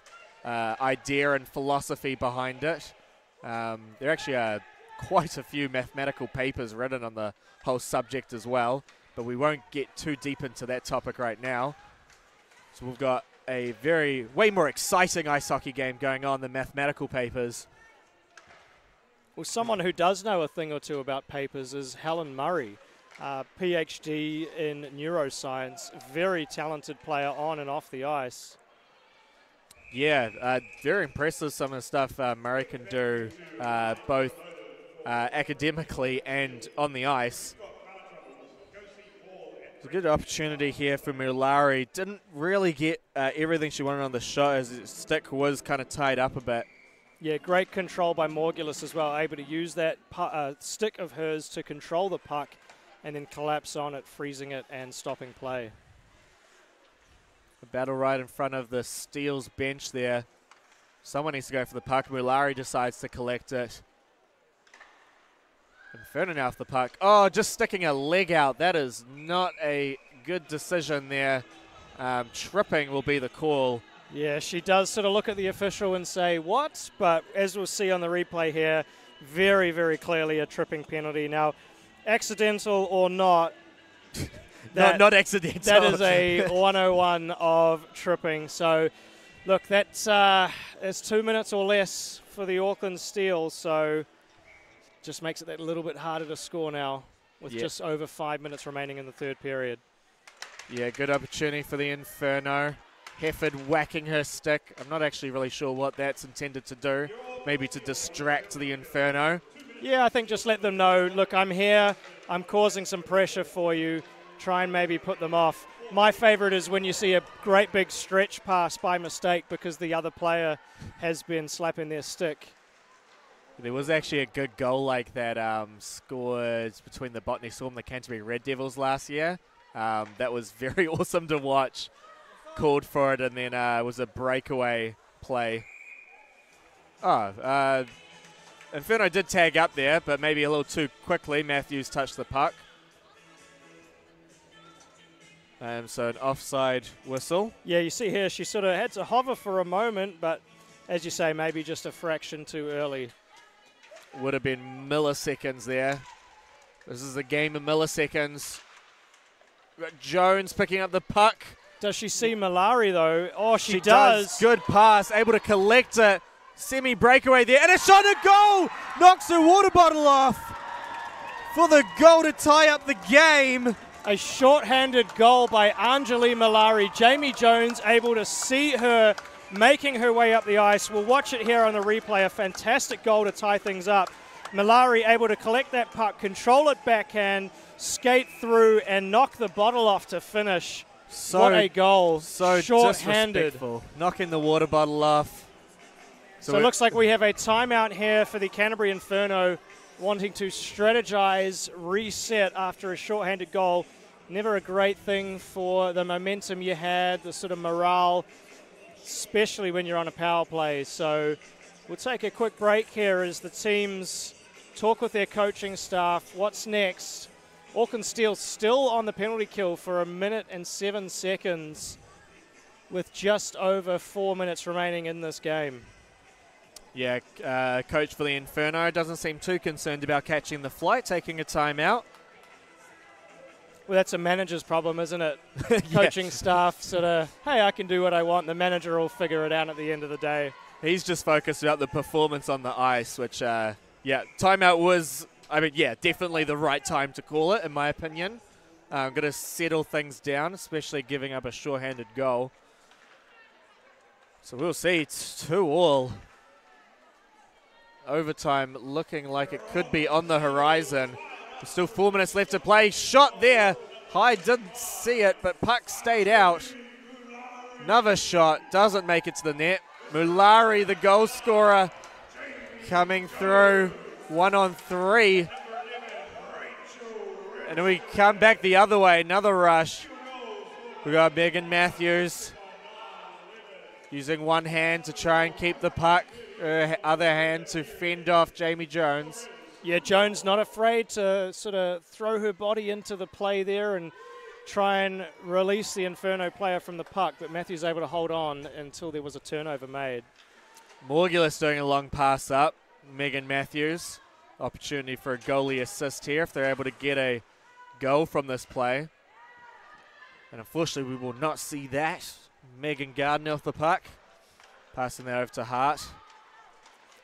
idea and philosophy behind it. There actually are quite a few mathematical papers written on the whole subject as well, but we won't get too deep into that topic right now. So we've got a way more exciting ice hockey game going on than mathematical papers. Well, someone who does know a thing or two about papers is Helen Murray, PhD in neuroscience, very talented player on and off the ice. Yeah, very impressive some of the stuff Murray can do, both academically and on the ice. It's a good opportunity here for Mulari. Didn't really get everything she wanted on the shot as his stick was kind of tied up a bit. Yeah, great control by Morgulis as well, able to use that stick of hers to control the puck and then collapse on it, freezing it and stopping play. A battle right in front of the Steel's bench there. Someone needs to go for the puck. Mulari decides to collect it. Inferno now off the puck. Oh, just sticking a leg out. That is not a good decision there. Tripping will be the call. Yeah, she does sort of look at the official and say, what? But as we'll see on the replay here, very, very clearly a tripping penalty. Now, accidental or not, not accidental. that is a 101 of tripping. So, look, that's 2 minutes or less for the Auckland Steel. So, just makes it that little bit harder to score now with just over 5 minutes remaining in the third period. Yeah, good opportunity for the Inferno. Hefford whacking her stick. I'm not actually really sure what that's intended to do. Maybe to distract the Inferno. Yeah, I think just let them know, look, I'm here. I'm causing some pressure for you. Try and maybe put them off. My favorite is when you see a great big stretch pass by mistake because the other player has been slapping their stick. There was actually a good goal like that scored between the Botany Storm and the Canterbury Red Devils last year. That was very awesome to watch. Called for it, and then it was a breakaway play. Inferno did tag up there, but maybe a little too quickly. Matthews touched the puck. So an offside whistle. Yeah, you see here she sort of had to hover for a moment, but as you say, maybe just a fraction too early. Would have been milliseconds there. This is a game of milliseconds. Jones picking up the puck. Does she see Mulari, though? Oh, she does. Good pass. Able to collect it. Semi-breakaway there. And a shot at goal. Knocks her water bottle off for the goal to tie up the game. A short-handed goal by Anjali Mulari. Jamie Jones able to see her making her way up the ice. We'll watch it here on the replay. A fantastic goal to tie things up. Mulari able to collect that puck, control it backhand, skate through, and knock the bottle off to finish. What a goal. So short-handed. Knocking the water bottle off. So it looks like we have a timeout here for the Canterbury Inferno wanting to strategize, reset after a short-handed goal. Never a great thing for the momentum you had, the sort of morale, especially when you're on a power play. So we'll take a quick break here as the teams talk with their coaching staff. What's next? Auckland Steel still on the penalty kill for 1 minute and 7 seconds with just over 4 minutes remaining in this game. Yeah, coach for the Inferno doesn't seem too concerned about catching the flight, taking a timeout. Well, that's a manager's problem, isn't it? Coaching staff sort of, hey, I can do what I want. The manager will figure it out at the end of the day. He's just focused about the performance on the ice, which, timeout was... definitely the right time to call it, in my opinion. I'm going to settle things down, especially giving up a short-handed goal. So we'll see. It's 2-2. Overtime looking like it could be on the horizon. There's still 4 minutes left to play. Shot there. High didn't see it, but puck stayed out. Another shot. Doesn't make it to the net. Mulari, the goal scorer, coming through. 1-on-3. And then we come back the other way. Another rush. We got Megan Matthews using one hand to try and keep the puck. Other hand to fend off Jamie Jones. Yeah, Jones not afraid to sort of throw her body into the play there and try and release the Inferno player from the puck, but Matthews able to hold on until there was a turnover made. Morgulis doing a long pass up. Megan Matthews. Opportunity for a goalie assist here if they're able to get a goal from this play. And unfortunately, we will not see that. Megan Gardner off the puck. Passing that over to Hart.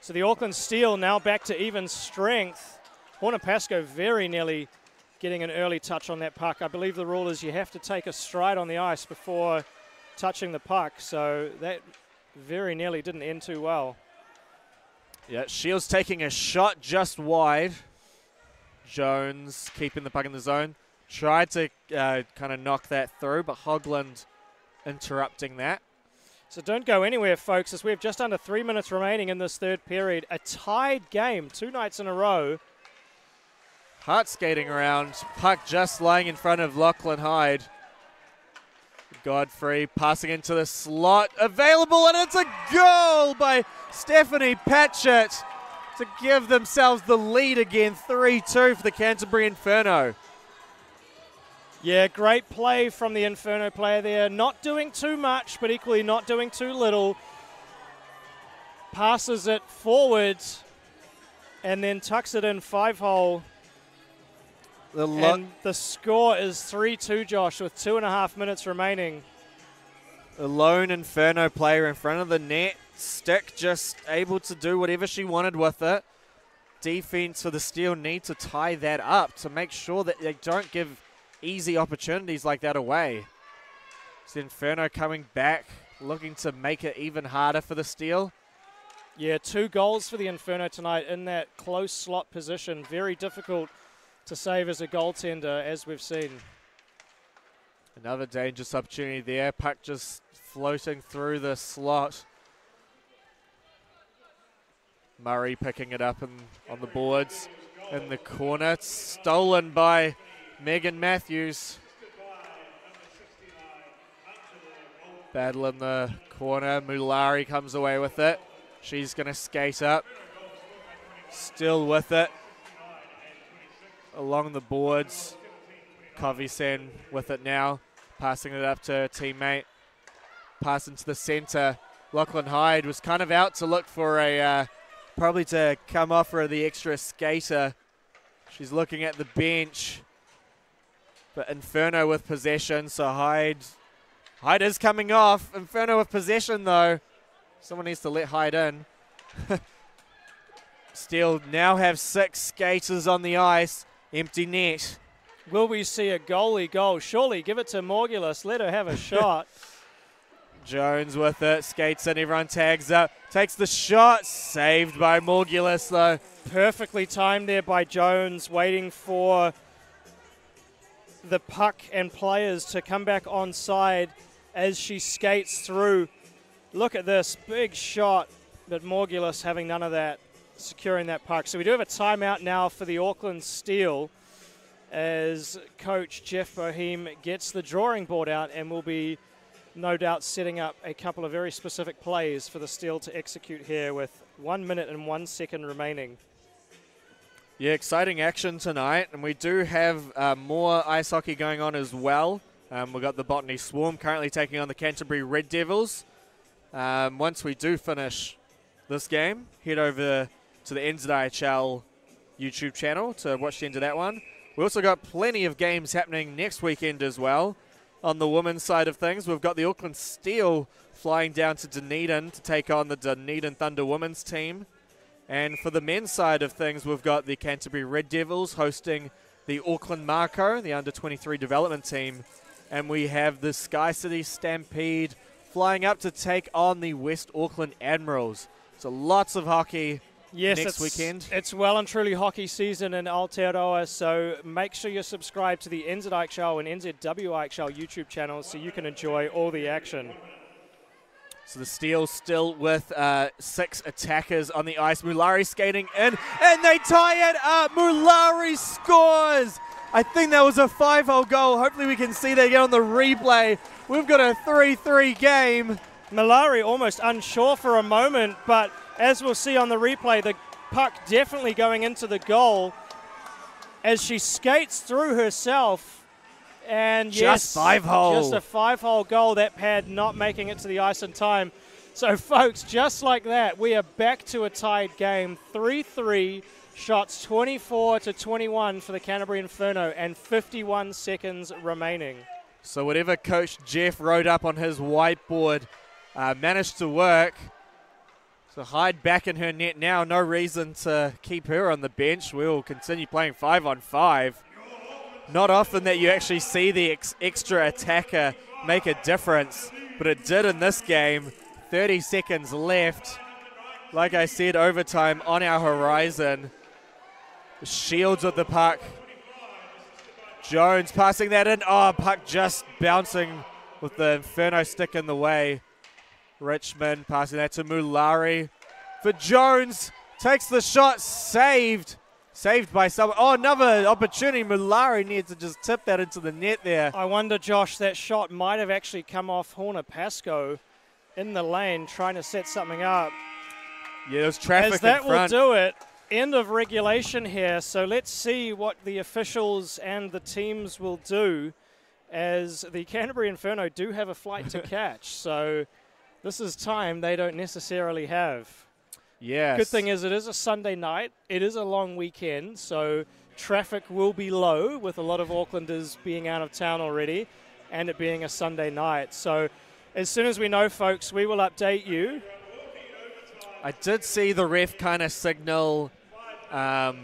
So the Auckland Steel now back to even strength. Horner Pascoe very nearly getting an early touch on that puck. I believe the rule is you have to take a stride on the ice before touching the puck. So that very nearly didn't end too well. Yeah, Shields taking a shot just wide. Jones keeping the puck in the zone. tried to kind of knock that through, but Hogland interrupting that. So don't go anywhere, folks, as we have just under 3 minutes remaining in this third period. A tied game, 2 nights in a row. Hart skating around, puck just lying in front of Lachlan Hyde. Godfrey passing into the slot, available, and it's a goal by Stephanie Patchett to give themselves the lead again, 3-2 for the Canterbury Inferno. Yeah, great play from the Inferno player there. Not doing too much, but equally not doing too little. Passes it forward and then tucks it in 5-hole. And the score is 3-2, Josh, with 2.5 minutes remaining. The lone Inferno player in front of the net. Stick just able to do whatever she wanted with it. Defense for the Steel need to tie that up to make sure that they don't give easy opportunities like that away. It's the Inferno coming back, looking to make it even harder for the Steel. Yeah, 2 goals for the Inferno tonight in that close slot position. Very difficult to save as a goaltender, as we've seen. Another dangerous opportunity there. Puck just floating through the slot. Murray picking it up on the boards in the corner. It's stolen by Megan Matthews. Battle in the corner. Mulari comes away with it. She's going to skate up. Still with it. Along the boards. Coveyson with it now. Passing it up to her teammate. Pass into the center. Lachlan Hyde was kind of out to look for a, probably to come off her the extra skater. She's looking at the bench. But Inferno with possession, so Hyde is coming off. Inferno with possession though. Someone needs to let Hyde in. Steel now have 6 skaters on the ice. Empty net. Will we see a goalie goal? Surely give it to Morgulis. Let her have a shot. Jones with it. Skates in. Everyone tags up. Takes the shot. Saved by Morgulis though. Perfectly timed there by Jones. Waiting for the puck and players to come back onside as she skates through. Look at this. Big shot. But Morgulis having none of that. Securing that puck. So we do have a timeout now for the Auckland Steel as coach Jeff Boehm gets the drawing board out and will be no doubt setting up a couple of very specific plays for the Steel to execute here with 1 minute and 1 second remaining. Yeah, exciting action tonight, and we do have more ice hockey going on as well. We've got the Botany Swarm currently taking on the Canterbury Red Devils. Once we do finish this game, head over to the NZIHL YouTube channel to watch the end of that one. We also got plenty of games happening next weekend as well. On the women's side of things, we've got the Auckland Steel flying down to Dunedin to take on the Dunedin Thunder women's team. And for the men's side of things, we've got the Canterbury Red Devils hosting the Auckland Mako, the under-23 development team. And we have the Sky City Stampede flying up to take on the West Auckland Admirals. So lots of hockey. Yes, next weekend. It's well and truly hockey season in Aotearoa, so make sure you're subscribed to the NZIHL and NZWIHL YouTube channels so you can enjoy all the action. So the Steel still with 6 attackers on the ice. Mulari skating in, and they tie it up. Mulari scores. I think that was a 5-hole goal. Hopefully we can see that again on the replay. We've got a 3-3 game. Mulari almost unsure for a moment, but as we'll see on the replay, the puck definitely going into the goal as she skates through herself. And just yes, 5-hole. Just a 5-hole goal. That pad not making it to the ice in time. So, folks, just like that, we are back to a tied game. 3-3, shots 24-21 for the Canterbury Inferno, and 51 seconds remaining. So whatever Coach Jeff wrote up on his whiteboard managed to work. So Hyde back in her net now. No reason to keep her on the bench. We'll continue playing 5-on-5. Not often that you actually see the extra attacker make a difference, but it did in this game. 30 seconds left. Like I said, overtime on our horizon. Shields with the puck. Jones passing that in. Oh, puck just bouncing with the Inferno stick in the way. Richmond passing that to Mulari for Jones. Takes the shot, saved. Saved by someone. Oh, another opportunity. Mulari needs to just tip that into the net there. I wonder, Josh, that shot might have actually come off Horner Pascoe in the lane trying to set something up. Yeah, there's traffic As that in front. will do it. End of regulation here. So let's see what the officials and the teams will do, as the Canterbury Inferno do have a flight to catch. So this is time they don't necessarily have. Yes. Good thing is it is a Sunday night. It is a long weekend, so traffic will be low with a lot of Aucklanders being out of town already and it being a Sunday night. So as soon as we know, folks, we will update you. I did see the ref kind of signal 5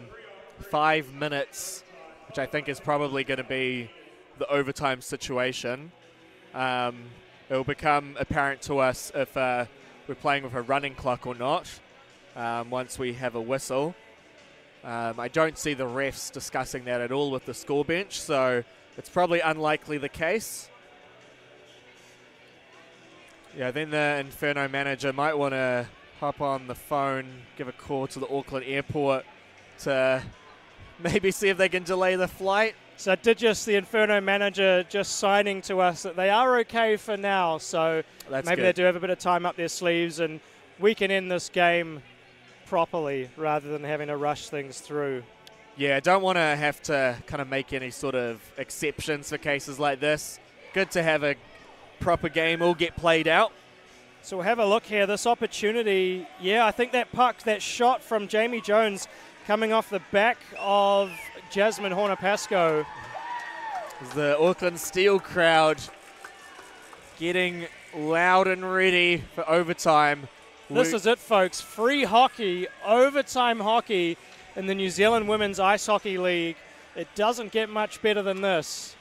minutes, which I think is probably going to be the overtime situation. It will become apparent to us if we're playing with a running clock or not once we have a whistle. I don't see the refs discussing that at all with the score bench, so it's probably unlikely the case. Yeah, then the Inferno manager might want to hop on the phone, give a call to the Auckland airport to maybe see if they can delay the flight. So the Inferno manager just signing to us that they are okay for now. So That's maybe good. they do have a bit of time up their sleeves and we can end this game properly rather than having to rush things through. Yeah, don't want to have to kind of make any sort of exceptions for cases like this. Good to have a proper game all get played out. So we'll have a look here. This opportunity, yeah, I think that puck, that shot from Jamie Jones coming off the back of Jasmine Horner Pascoe. The Auckland Steel crowd getting loud and ready for overtime. This is it, folks. Free hockey, overtime hockey in the New Zealand Women's Ice Hockey League. It doesn't get much better than this.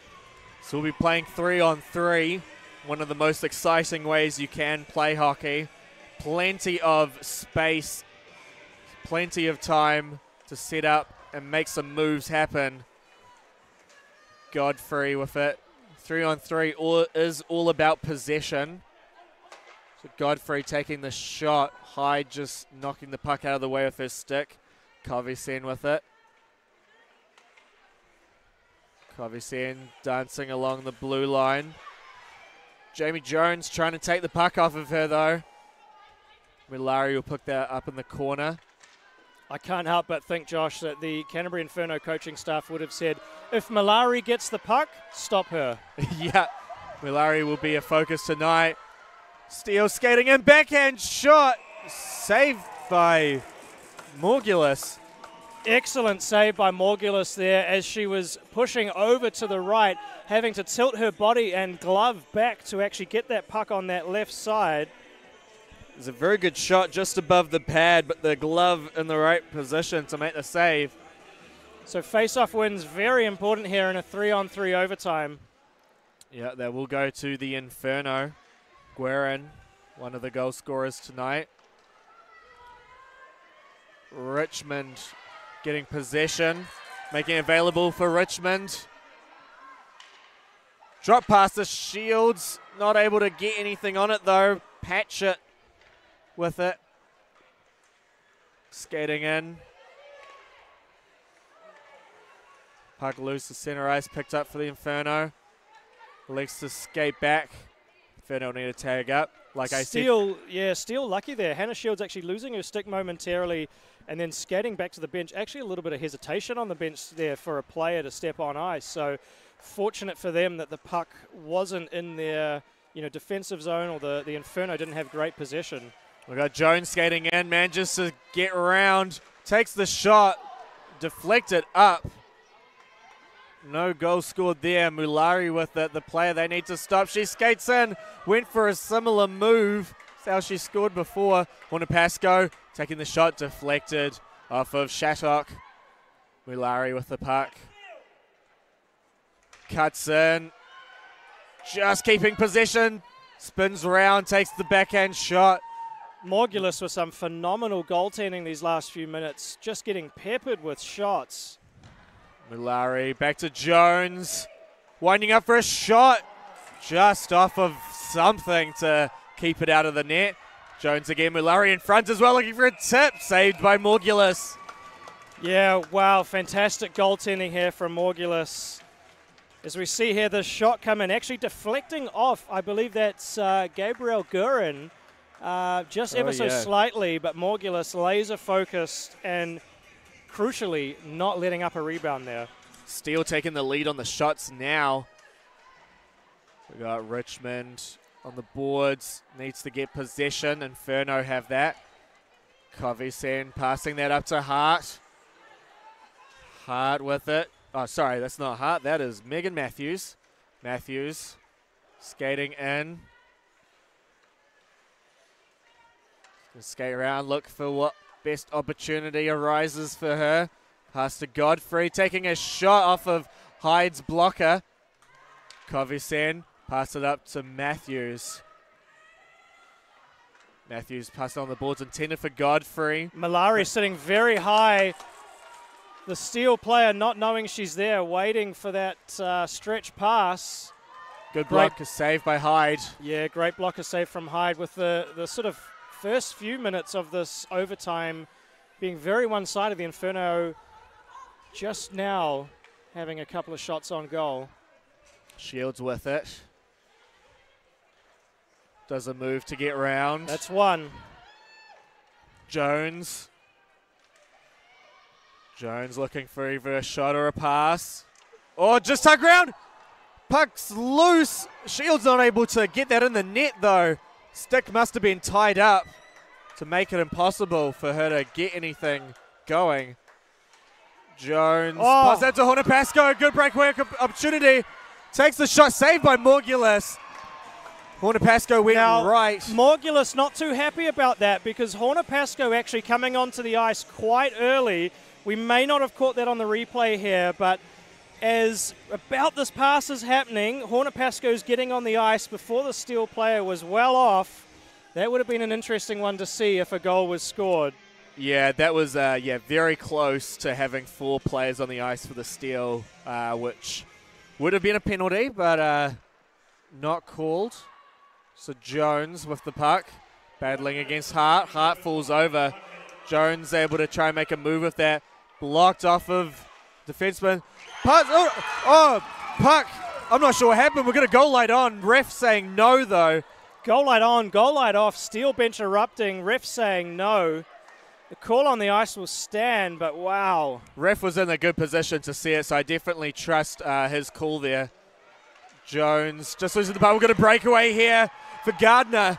So we'll be playing 3-on-3. One of the most exciting ways you can play hockey. Plenty of space, plenty of time to set up and make some moves happen. Godfrey with it. 3-on-3 is all about possession. So Godfrey taking the shot. Hyde just knocking the puck out of the way with his stick. Coveysen with it. Coveysen dancing along the blue line. Jamie Jones trying to take the puck off of her, though. Mulari will pick that up in the corner. I can't help but think, Josh, that the Canterbury Inferno coaching staff would have said, if Mulari gets the puck, stop her. Yeah, Mulari will be a focus tonight. Steele skating in, backhand shot. Saved by Morgulis. Excellent save by Morgulis there as she was pushing over to the right, having to tilt her body and glove back to actually get that puck on that left side. It was a very good shot just above the pad, but the glove in the right position to make the save. So face-off wins very important here in a 3-on-3 overtime. Yeah, that will go to the Inferno. Guerin, one of the goal scorers tonight. Richmond getting possession, making it available for Richmond. Drop past the Shields, not able to get anything on it though. Patchett with it. Skating in. Puck loose to center ice, picked up for the Inferno. Elects to skate back. Inferno need to tag up. Like I said. Yeah, Steele lucky there. Hannah Shields actually losing her stick momentarily and then skating back to the bench. Actually a little bit of hesitation on the bench there for a player to step on ice. So fortunate for them that the puck wasn't in their defensive zone, or the Inferno didn't have great possession. We got Jones skating in, manages to get around, takes the shot, deflected up. No goal scored there. Mulari with it, the player they need to stop. She skates in, went for a similar move. That's how she scored before. Horner Pascoe taking the shot, deflected off of Shattock. Mulari with the puck. Cuts in, just keeping possession. Spins around, takes the backhand shot. Morgulis with some phenomenal goaltending these last few minutes, just getting peppered with shots. Mulari back to Jones. Winding up for a shot. Just off of something to keep it out of the net. Jones again, Mulari in front as well, looking for a tip. Saved by Morgulis. Yeah, wow, fantastic goaltending here from Morgulis. As we see here, the shot coming, actually deflecting off. I believe that's Gabriel Gurin, just ever so slightly, but Morgulis laser focused and crucially not letting up a rebound there. Steele taking the lead on the shots now. We got Richmond on the boards, needs to get possession. Inferno have that. Coveyson passing that up to Hart. Hart with it. Oh, sorry, that's not Hart. That is Megan Matthews. Matthews skating in. Skate around, look for what best opportunity arises for her. Pass to Godfrey, taking a shot off of Hyde's blocker. Coveyson, pass it up to Matthews. Matthews passed on the boards, intended for Godfrey. Mulari sitting very high. The Steele player not knowing she's there, waiting for that stretch pass. Good block, a save by Hyde. Yeah, great blocker save from Hyde with the sort of first few minutes of this overtime being very one-sided. The Inferno just now having a couple of shots on goal. Shields with it. Does a move to get round. That's one. Jones. Jones looking for either a shot or a pass. Oh, just tug round. Puck's loose. Shields not able to get that in the net though. Stick must have been tied up to make it impossible for her to get anything going. Jones, pass that to Hornapasco. Good breakaway opportunity. Takes the shot, saved by Morgulis. Hornapasco went right. Morgulis not too happy about that because Hornapasco actually coming onto the ice quite early. We may not have caught that on the replay here, but as about this pass is happening, Hornapasco's getting on the ice before the Steele player was well off. That would have been an interesting one to see if a goal was scored. Yeah, that was very close to having 4 players on the ice for the Steele, which would have been a penalty, but not called. So Jones with the puck, battling against Hart. Hart falls over. Jones able to try and make a move with that. Blocked off of defenseman. Puck. Puck. I'm not sure what happened. We're going to goal light on. Ref saying no, though. Goal light on, goal light off. Steele bench erupting. Ref saying no. The call on the ice will stand, but wow. Ref was in a good position to see it, so I definitely trust his call there. Jones just losing the puck. We're going to break away here for Gardner.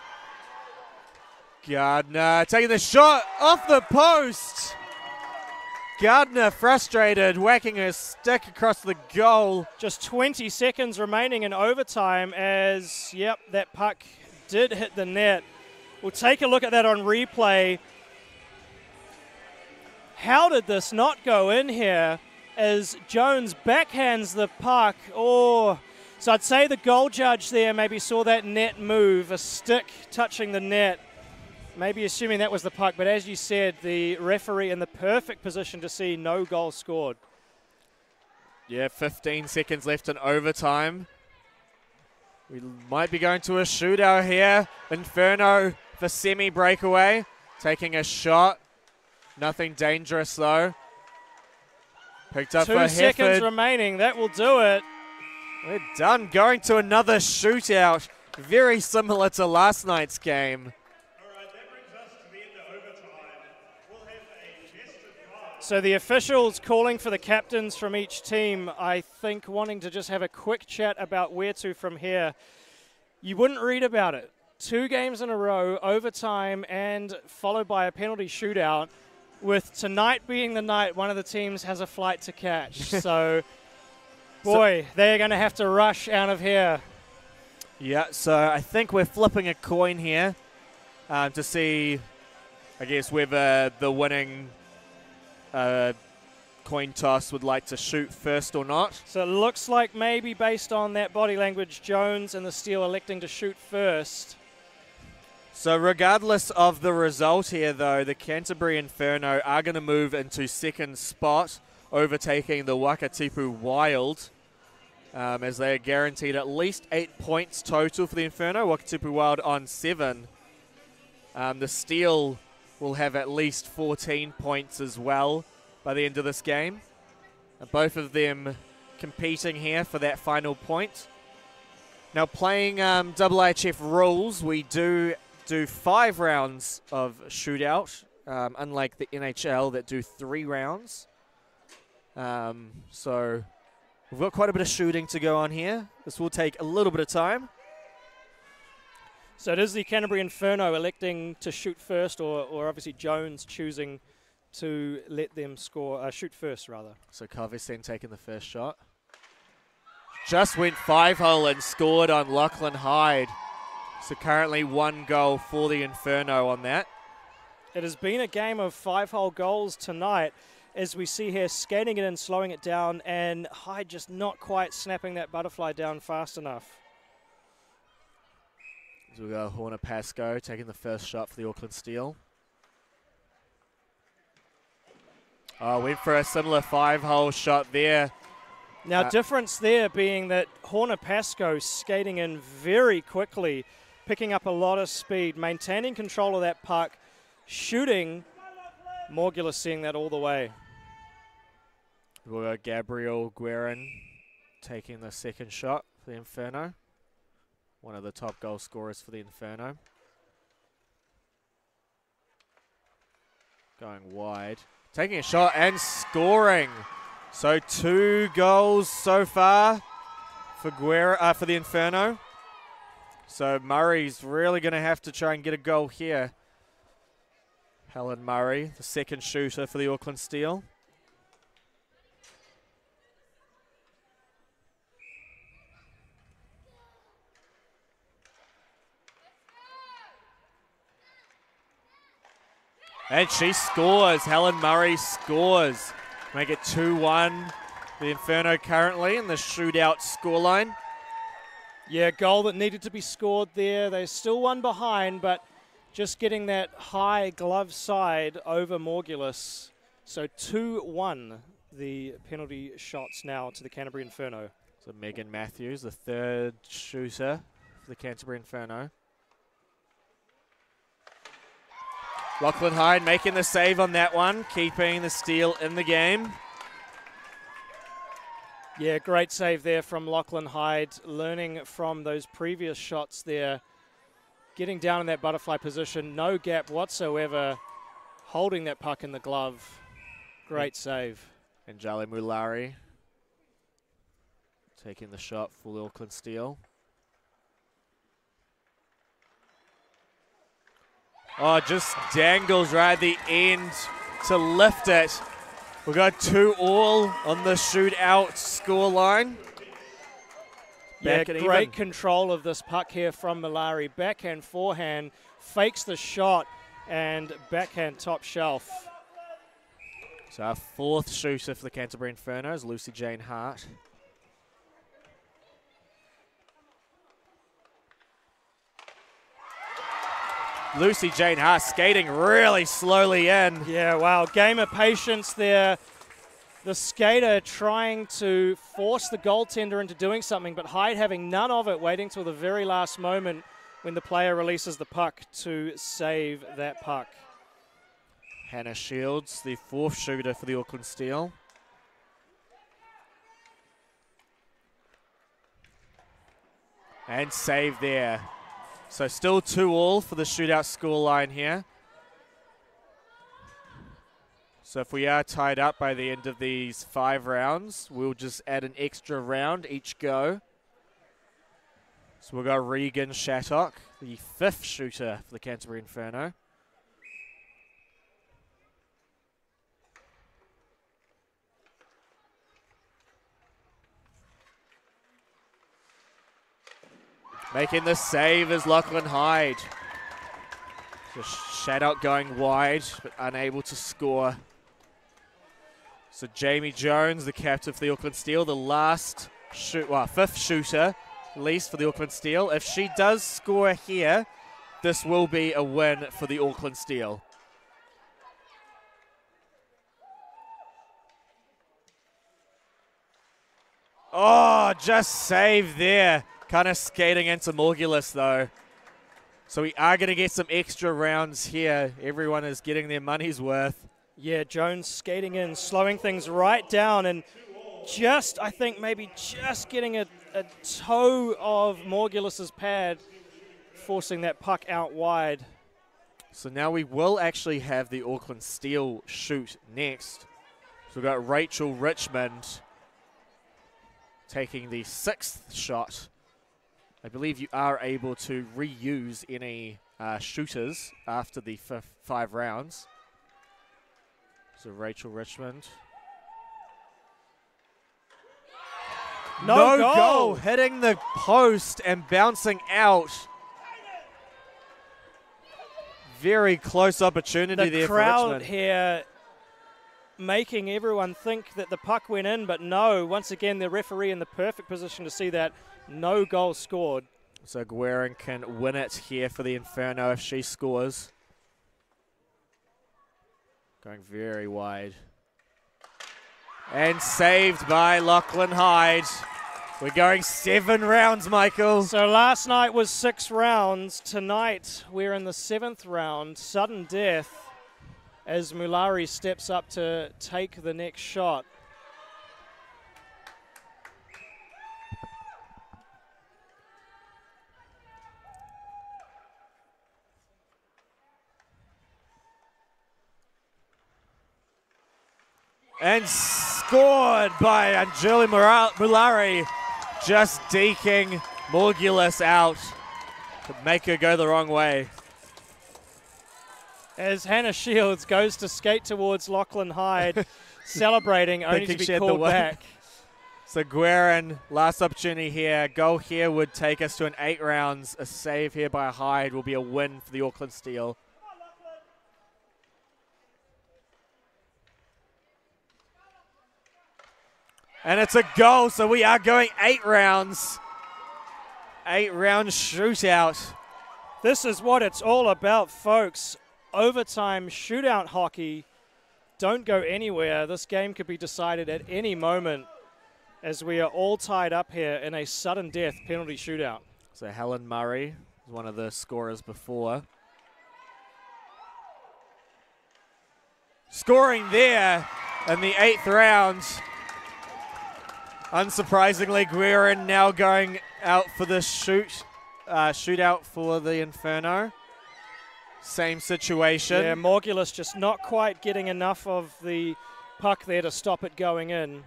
Gardner taking the shot off the post. Gardner frustrated, whacking a stick across the goal. Just 20 seconds remaining in overtime as, yep, that puck did hit the net. We'll take a look at that on replay. How did this not go in here as Jones backhands the puck? Oh, so I'd say the goal judge there maybe saw that net move, a stick touching the net. Maybe assuming that was the puck, but as you said, the referee in the perfect position to see no goal scored. Yeah, 15 seconds left in overtime. We might be going to a shootout here. Inferno for semi-breakaway, taking a shot. Nothing dangerous though. Picked up for Hefford. 2 seconds remaining, that will do it. We're done, going to another shootout. Very similar to last night's game. So the officials calling for the captains from each team, I think wanting to just have a quick chat about where to from here. You wouldn't read about it. 2 games in a row, overtime, and followed by a penalty shootout, with tonight being the night one of the teams has a flight to catch. So, boy, they're going to have to rush out of here. Yeah, so I think we're flipping a coin here to see, I guess, whether the winning coin toss would like to shoot first or not. So it looks like maybe based on that body language, Jones and the Steele electing to shoot first. So regardless of the result here, though, the Canterbury Inferno are going to move into second spot overtaking the Wakatipu Wild, as they are guaranteed at least 8 points total for the Inferno. Wakatipu Wild on 7. The Steel will have at least 14 points as well by the end of this game. Both of them competing here for that final point. Now, playing IIHF rules, we do 5 rounds of shootout, unlike the NHL that do 3 rounds. So we've got quite a bit of shooting to go on here. This will take a little bit of time. So it is the Canterbury Inferno electing to shoot first, or obviously Jones choosing to let them shoot first, rather. So Carvesen taking the first shot. Just went 5-hole and scored on Lachlan Hyde. So currently 1 goal for the Inferno on that. It has been a game of 5-hole goals tonight, as we see here skating it in, slowing it down, and Hyde just not quite snapping that butterfly down fast enough. So we've got Horner Pascoe taking the first shot for the Auckland Steel. Oh, went for a similar 5-hole shot there. Now, difference there being that Horner Pascoe skating in very quickly, picking up a lot of speed, maintaining control of that puck, shooting. Morgula seeing that all the way. We've got Gabriel Guerin taking the second shot for the Inferno. One of the top goal scorers for the Inferno. Going wide. Taking a shot and scoring. So 2 goals so far for for the Inferno. So Murray's really going to have to try and get a goal here. Helen Murray, the second shooter for the Auckland Steel. And she scores. Helen Murray scores. Make it 2-1. The Inferno currently in the shootout scoreline. Yeah, goal that needed to be scored there. They're still 1 behind, but just getting that high glove side over Morgulis. So 2-1, the penalty shots now to the Canterbury Inferno. So Megan Matthews, the third shooter for the Canterbury Inferno. Lachlan Hyde making the save on that one, keeping the Steel in the game. Yeah, great save there from Lachlan Hyde, learning from those previous shots there. Getting down in that butterfly position, no gap whatsoever, holding that puck in the glove. Great save. And Jali Mulari taking the shot for the Auckland Steel. Oh, just dangles right at the end to lift it. We've got 2-2 on the shootout scoreline. Yeah, great control of this puck here from Mulari. Backhand, forehand, fakes the shot, and backhand top shelf. So our 4th shooter for the Canterbury Inferno is Lucy Jane Hart. Lucy Jane Hart skating really slowly in. Yeah, wow, game of patience there. The skater trying to force the goaltender into doing something, but Hyde having none of it, waiting till the very last moment when the player releases the puck to save that puck. Hannah Shields, the 4th shooter for the Auckland Steel. And save there. So still 2-2 for the shootout scoreline here. So if we are tied up by the end of these 5 rounds, we'll just add an extra round each go. So we've got Regan Shattock, the 5th shooter for the Canterbury Inferno. Making the save is Lachlan Hyde. Just Shattock going wide, but unable to score. So Jamie Jones, the captain for the Auckland Steel, the last 5th shooter, at least for the Auckland Steel. If she does score here, this will be a win for the Auckland Steel. Oh, just saved there. Kind of skating into Morgulis, though. So we are going to get some extra rounds here. Everyone is getting their money's worth. Yeah, Jones skating in, slowing things right down, and just, I think, maybe just getting a toe of Morgulis's pad, forcing that puck out wide. So now we will actually have the Auckland Steel shoot next. So we've got Rachel Richmond taking the 6th shot. I believe you are able to reuse any shooters after the 5 rounds. So Rachel Richmond. No goal. Hitting the post and bouncing out. Very close opportunity there for Richmond. The crowd here making everyone think that the puck went in, but no. Once again, the referee in the perfect position to see that. No goal scored. So Guerin can win it here for the Inferno if she scores. Going very wide. And saved by Lachlan Hyde. We're going 7 rounds, Michael. So last night was 6 rounds. Tonight we're in the 7th round. Sudden death as Mulari steps up to take the next shot. And scored by Anjuli Mulari, just deking Morgulis out to make her go the wrong way. As Hannah Shields goes to skate towards Lachlan Hyde, celebrating, only to be called back. So Guerin, last opportunity here. Goal here would take us to an 8 rounds. A save here by Hyde will be a win for the Auckland Steel. And it's a goal, so we are going 8 rounds. 8-round shootout. This is what it's all about, folks. Overtime shootout hockey. Don't go anywhere. This game could be decided at any moment as we are all tied up here in a sudden death penalty shootout. So Helen Murray was one of the scorers before. Scoring there in the 8th round. Unsurprisingly, Guerin now going out for the shootout for the Inferno. Same situation. Yeah, Morgulis just not quite getting enough of the puck there to stop it going in.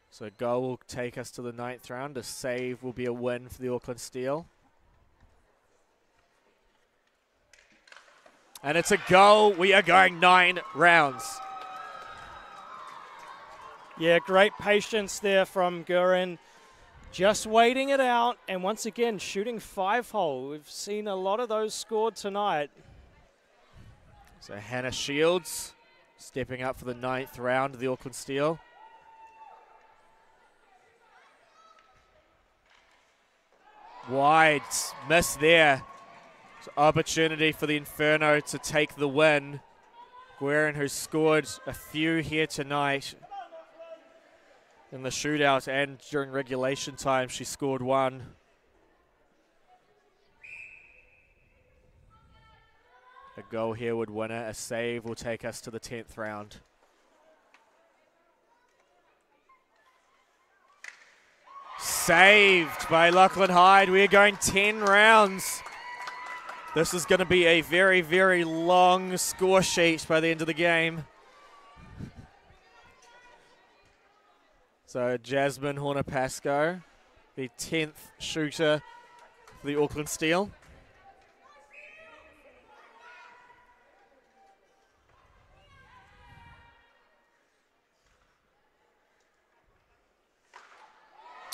So goal will take us to the 9th round. A save will be a win for the Auckland Steel. And it's a goal. We are going 9 rounds. Yeah, great patience there from Guerin. Just waiting it out, and once again, shooting 5-hole. We've seen a lot of those scored tonight. So Hannah Shields stepping up for the 9th round of the Auckland Steel. Wide miss there. So opportunity for the Inferno to take the win. Guerin, who scored a few here tonight in the shootout, and during regulation time she scored 1. A goal here would win it. A save will take us to the 10th round. Saved by Lachlan Hyde. We are going 10 rounds. This is going to be a very, very long score sheet by the end of the game. So Jasmine Horner-Pascoe, the 10th shooter for the Auckland Steel.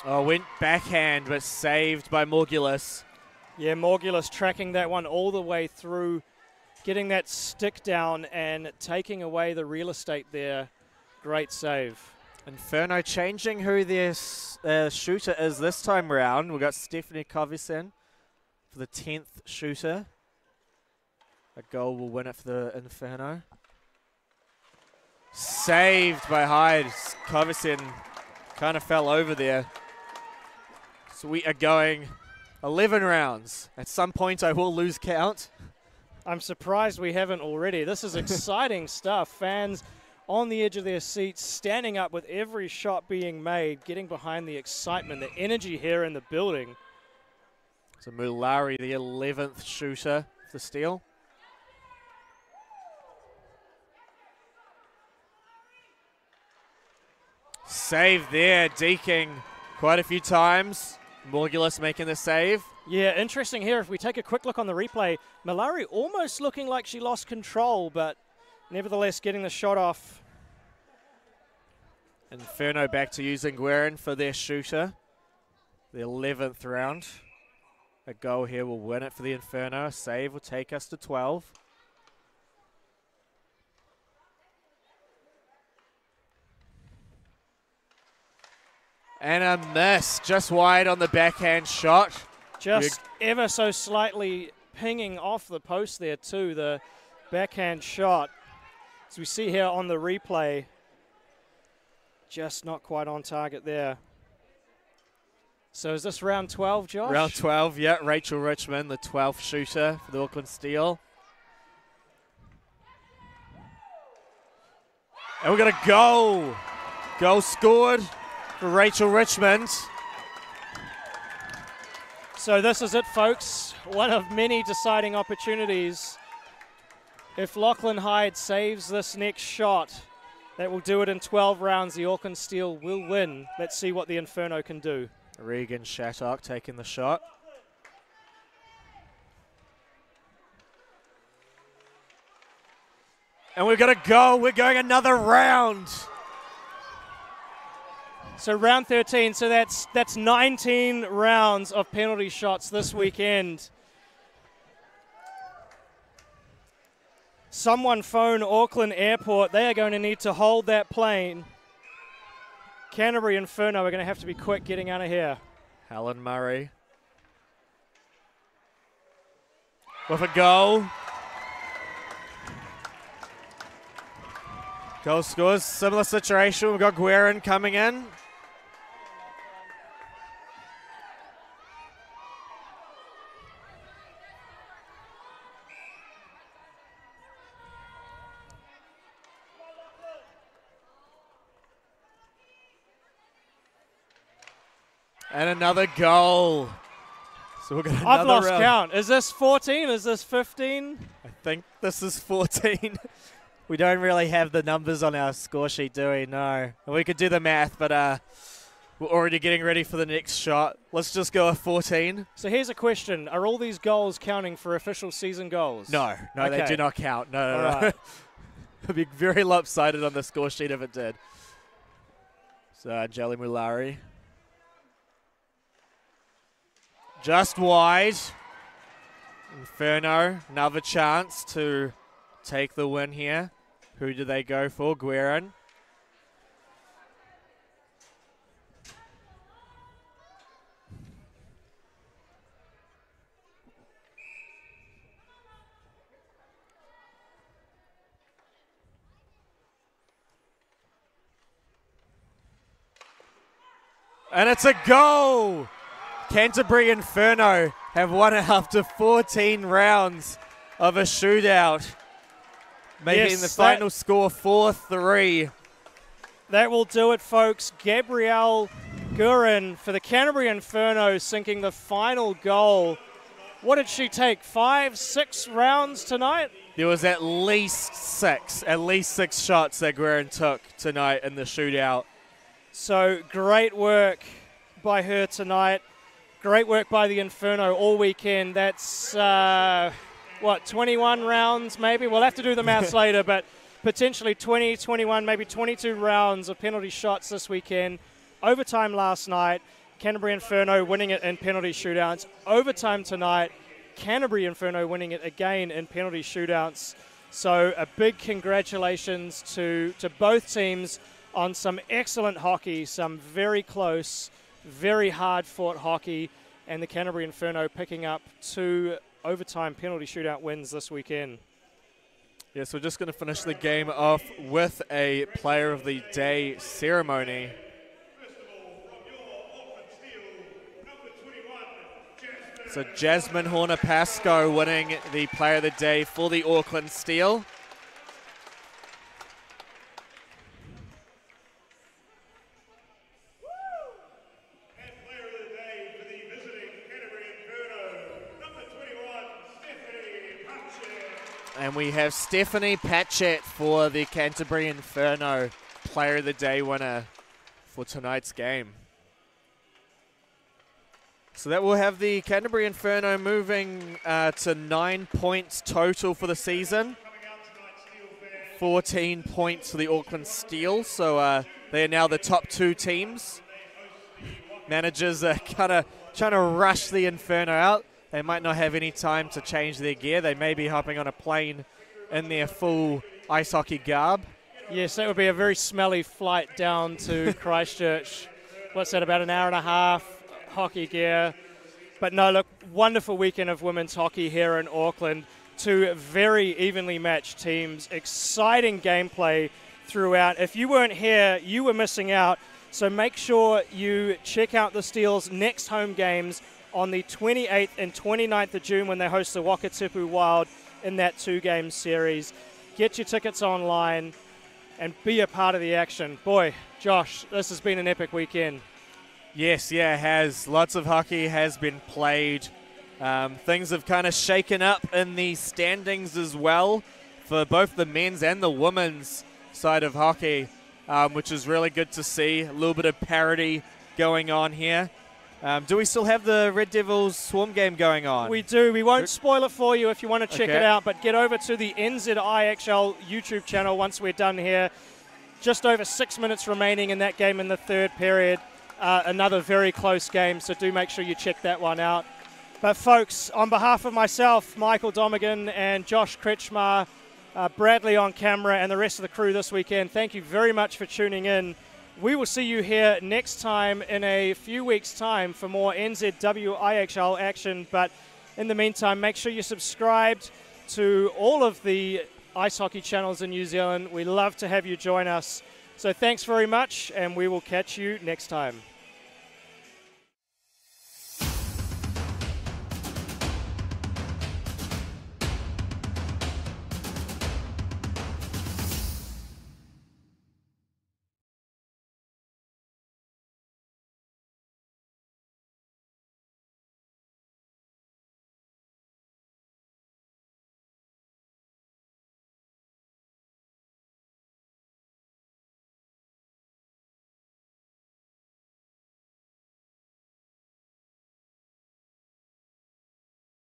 Oh, went backhand, but saved by Morgulis. Yeah, Morgulis tracking that one all the way through, getting that stick down and taking away the real estate there. Great save. Inferno changing who their shooter is this time round. We've got Stephanie Covison for the 10th shooter. A goal will win it for the Inferno. Saved by Hyde. Covison kind of fell over there. So we are going 11 rounds. At some point I will lose count. I'm surprised we haven't already. This is exciting stuff. Fans on the edge of their seats, standing up with every shot being made, getting behind the excitement, the energy here in the building. So Mulari, the 11th shooter for steal. Save there, deking quite a few times. Morgulis making the save. Yeah, interesting here. If we take a quick look on the replay, Mulari almost looking like she lost control, but nevertheless getting the shot off. Inferno back to using Guerin for their shooter. The 11th round. A goal here will win it for the Inferno. A save will take us to 12. And a miss, just wide on the backhand shot. Just ever so slightly pinging off the post there too, the backhand shot. As we see here on the replay, just not quite on target there. So is this round 12, Josh? Round 12, yeah. Rachel Richmond, the 12th shooter for the Auckland Steel. And we're going to go. Goal scored for Rachel Richmond. So this is it, folks. One of many deciding opportunities. If Lachlan Hyde saves this next shot, that will do it in 12 rounds. The Auckland Steel will win. Let's see what the Inferno can do. Regan Shattock taking the shot. And we've got to go. We're going another round. So round 13, so that's 19 rounds of penalty shots this weekend. Someone phone Auckland Airport. They are going to need to hold that plane. Canterbury Inferno are going to have to be quick getting out of here. Helen Murray with a goal. Goal scores, similar situation. We've got Guerin coming in. And another goal. So we're going to I've lost round. count. Is this 14? Is this 15? I think this is 14. We don't really have the numbers on our score sheet, do we? No. We could do the math, but we're already getting ready for the next shot. Let's just go with 14. So here's a question. Are all these goals counting for official season goals? No, Okay. they do not count. No. Right. I'd be very lopsided on the score sheet if it did. So Anjali Mulari. Just wide. Inferno, another chance to take the win here. Who do they go for? Guerin. And it's a goal! Canterbury Inferno have won it after 14 rounds of a shootout, making the final score 4-3. That will do it, folks. Gabrielle Guerin for the Canterbury Inferno sinking the final goal. What did she take, 5, 6 rounds tonight? There was at least six shots that Guerin took tonight in the shootout. So great work by her tonight. Great work by the Inferno all weekend. That's, 21 rounds maybe? We'll have to do the maths later, but potentially 20, 21, maybe 22 rounds of penalty shots this weekend. Overtime last night, Canterbury Inferno winning it in penalty shootouts. Overtime tonight, Canterbury Inferno winning it again in penalty shootouts. So a big congratulations to both teams on some excellent hockey, some very close, very hard-fought hockey, and the Canterbury Inferno picking up 2 overtime penalty shootout wins this weekend. Yes, we're just going to finish the game off with a Player of the Day ceremony. So Jasmine Horner-Pascoe winning the Player of the Day for the Auckland Steel. And we have Stephanie Patchett for the Canterbury Inferno, Player of the Day winner for tonight's game. So that will have the Canterbury Inferno moving to 9 points total for the season. 14 points for the Auckland Steel, so they are now the top 2 teams. Managers are kind of trying to rush the Inferno out. They might not have any time to change their gear. They may be hopping on a plane in their full ice hockey garb. Yes, that would be a very smelly flight down to Christchurch. What's that, about an hour and a half, hockey gear. But no, look, wonderful weekend of women's hockey here in Auckland. 2 very evenly matched teams, exciting gameplay throughout. If you weren't here, you were missing out. So make sure you check out the Steel's next home games on the 28th and 29th of June when they host the Wakatipu Wild in that 2-game series. Get your tickets online and be a part of the action. Boy, Josh, this has been an epic weekend. Yes, yeah, it has. Lots of hockey has been played. Things have kind of shaken up in the standings as well for both the men's and the women's side of hockey, which is really good to see. A little bit of parity going on here. Do we still have the Red Devils Swarm game going on? We do. We won't spoil it for you if you want to check it out, but get over to the NZIHL YouTube channel once we're done here. Just over 6 minutes remaining in that game in the 3rd period. Another very close game, so do make sure you check that one out. But folks, on behalf of myself, Michael Domigan, and Josh Kretschmar, Bradley on camera, and the rest of the crew this weekend, thank you very much for tuning in. We will see you here next time in a few weeks' time for more NZWIHL action. But in the meantime, make sure you're subscribed to all of the ice hockey channels in New Zealand. We love to have you join us. So thanks very much, and we will catch you next time.